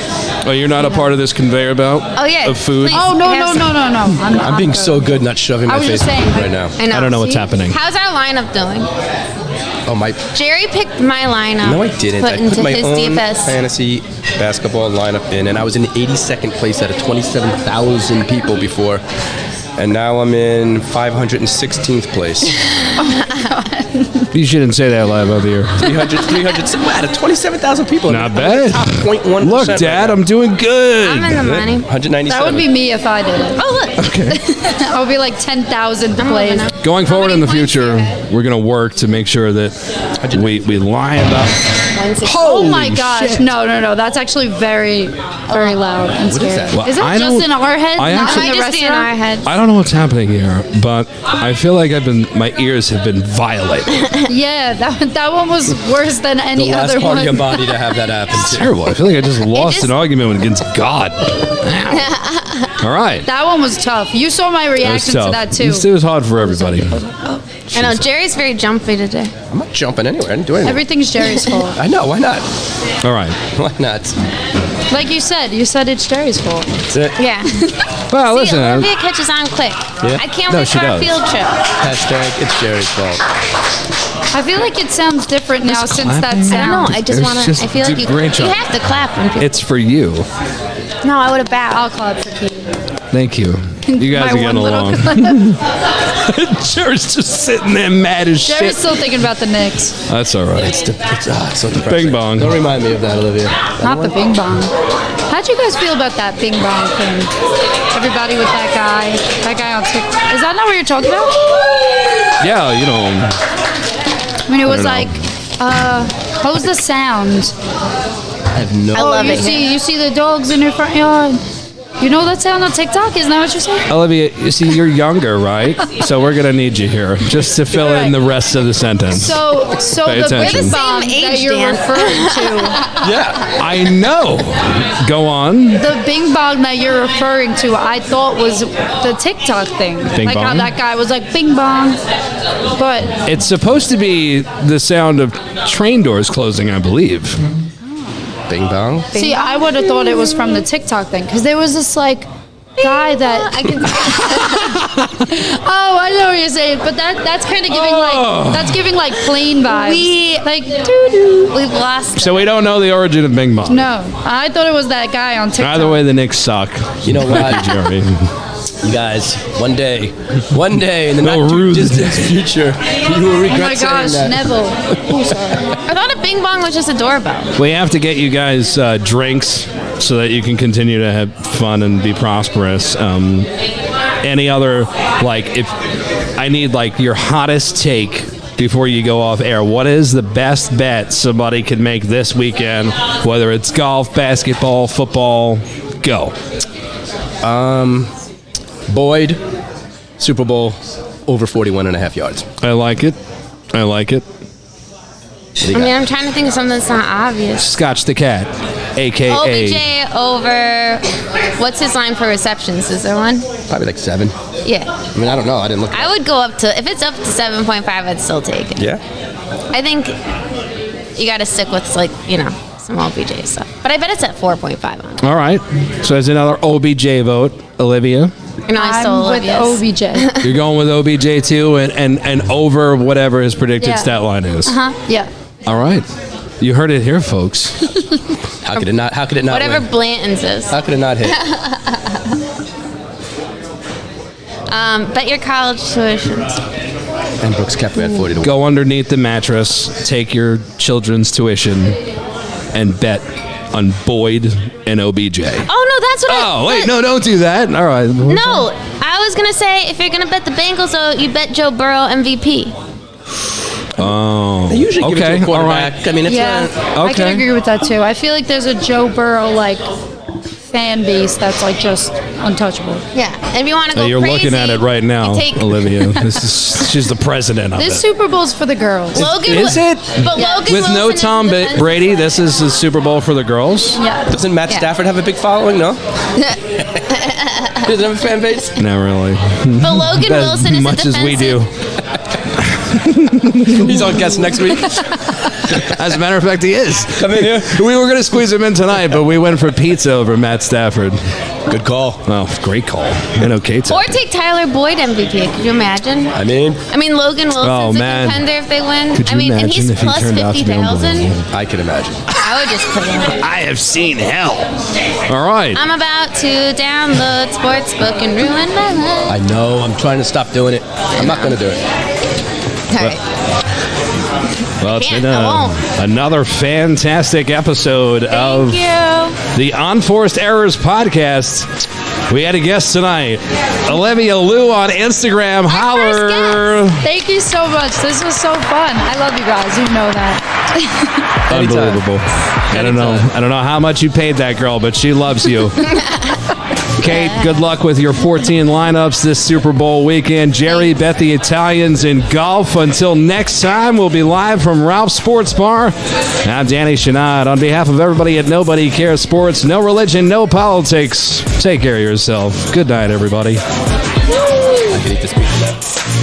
Oh, you're not a part of this conveyor belt? Oh, yeah. Of food? Please. Oh no. I'm being so good not shoving I my was face just saying, right now. I know. I don't know what's See? happening. How's our lineup doing? Oh, my. Jerry picked my lineup. No, I didn't. Put I into put my his own DFS. fantasy basketball lineup in, and I was in 82nd place out of 27,000 people before. And now I'm in 516th place. You shouldn't say that live over here. 300 out of 27,000 people. Not I'm bad. top 0.1%. Look, Dad, I'm doing good. I'm in the money. 197. That would be me if I did it. Oh, look. Okay. I would be like 10,000th place. Going How forward many in the points do you future, have? we're going to work to make sure that we lie about. Oh my gosh! shit. No. That's actually very loud and What is scary. that? Well, Is it I just don't- in our heads? I not actually- in Might the just be in our restaurant? heads. I don't know what's happening here, but I feel like my ears have been violated. Yeah, that one was worse than the any last other part one. of your body to have that happen. It's terrible. I feel like I just lost an argument against God. All right. That one was tough. You saw my That was reaction tough. to that too. It was hard for everybody. I know. Jerry's very jumpy today. I'm not jumping anywhere. I didn't do anything. Everything's Jerry's fault. I know. Why not? All right. Why not? Like you said it's Jerry's fault. That's it. Yeah. Well, See, listen. Olivia catches on quick. Yeah? I can't No, wait she for our does. field trip. Hashtag it's Jerry's fault. I feel like it sounds different now Just since that clapping. I don't sound. know. I just It's want to. just I feel do like you great job. have to clap when people. It's for you. No, I would have bowed. I'll clap for Keith. Thank you. You guys My are getting one little along. Jerry's just sitting there mad as Jerry's shit. still thinking about the Knicks, That's all right. It's so depressing. Bing bong. Don't remind me of that, Olivia. not the Bing Bong. How'd you guys feel about that Bing Bong thing? Everybody with that guy on TikTok. Is that not what you're talking about? Yeah, you know. I mean, it was know. like, what was the sound? I have no. I love you it here. you see the dogs in your front yard. You know that sound on TikTok? Isn't that what you're saying? Olivia, you see, you're younger, right? So we're going to need you here just to fill in the rest of the sentence. So Pay the attention. Bing Bong Same that age, you're Dan. referring to, Yeah. I know. Go on. the Bing Bong that you're referring to, I thought was the TikTok thing. Bing like how bong? that guy was like Bing Bong, but It's supposed to be the sound of train doors closing, I believe. Bing bong. see, I would have thought it was from the TikTok thing because there was this like guy that I can. oh, I know what you're saying, but that's kind of giving like plane vibes. We- like doo-doo. We've lost. So we don't know the origin of Bing Bong. No, I thought it was that guy on TikTok. Either way, the Knicks suck. You know what? Jerry. You guys, one day in the No, not too rude. distant future, you will Oh regret my gosh, saying that. Neville. Oh, sorry. I thought a Bing Bong was just a doorbell. We have to get you guys drinks so that you can continue to have fun and be prosperous. Any other, like, if I need like your hottest take before you go off air, what is the best bet somebody can make this weekend, whether it's golf, basketball, football? Go. Boyd, Super Bowl, over 41.5 yards. I like it. I like it. What do you I mean, got? I'm trying to think of something that's not obvious. Scotch the cat, a.k.a. OBJ over. What's his line for receptions? Is there one? Probably like 7. Yeah. I mean, I don't know. I didn't look. I would go up to. If it's up to 7.5, I'd still take it. Yeah. I think you got to stick with some OBJ stuff. But I bet it's at 4.5 on it. All right. So there's another OBJ vote, Olivia. I stole I'm with Olivia's. OBJ. You're going with OBJ too, and over whatever his predicted Yeah. stat line is. Yeah. All right. You heard it here, folks. How could it not? How could it not? Whatever win? Blanton's is. How could it not hit? Bet your college tuitions. And Brooks Koepka at 40 to 1. Go underneath the mattress, take your children's tuition, and bet on Boyd and OBJ. Oh, no, that's what Oh, wait, no, don't do that. All right. No, I was going to say, if you're going to bet the Bengals, though, you bet Joe Burrow MVP. Oh, They usually give it to a all quarterback. right. I mean, it's Yeah, I can agree with that too. I feel like there's a Joe Burrow like fan base that's like just untouchable. Yeah, and if you want to go You're crazy, looking at it right now, you take Olivia. She's the president of This it. Super Bowl's for the girls. Logan. Is it? But Logan With no Wilson is Tom the defensive Brady, back. this is the Super Bowl for the girls? Yeah. Doesn't Matt Yeah. Stafford have a big following? No. He doesn't have a fan base. Not really. But Logan As Wilson is much the as we do. He's on guest next week. As a matter of fact, he is. Come in here. We were going to squeeze him in tonight, but we went for pizza over Matt Stafford. Good call. Oh, great call. And okay, Or take Tyler Boyd MVP. Could you imagine? I mean, Logan Wilson's Oh, a man. contender if they win. Could you and imagine he's if he plus turned out to be 50,000. unbelievable? I can imagine. I would just put him. I have seen hell. All right. I'm about to download Sportsbook and ruin my life. I know. I'm trying to stop doing it. I'm not going to do it. All right. Well, it's Can't, been I won't. another fantastic episode of Thank you. the Unforced Errors podcast. We had a guest tonight, Olivia Liu on Instagram. Holler. Thank you so much. This was so fun. I love you guys. You know that. Unbelievable. I don't know how much you paid that girl, but she loves you. Kate, good luck with your 14 lineups this Super Bowl weekend. Jerry, bet the Italians in golf. Until next time, we'll be live from Ralph's Sports Bar. I'm Danny Chanod. On behalf of everybody at Nobody Cares Sports, no religion, no politics, take care of yourself. Good night, everybody. I can eat this pizza now.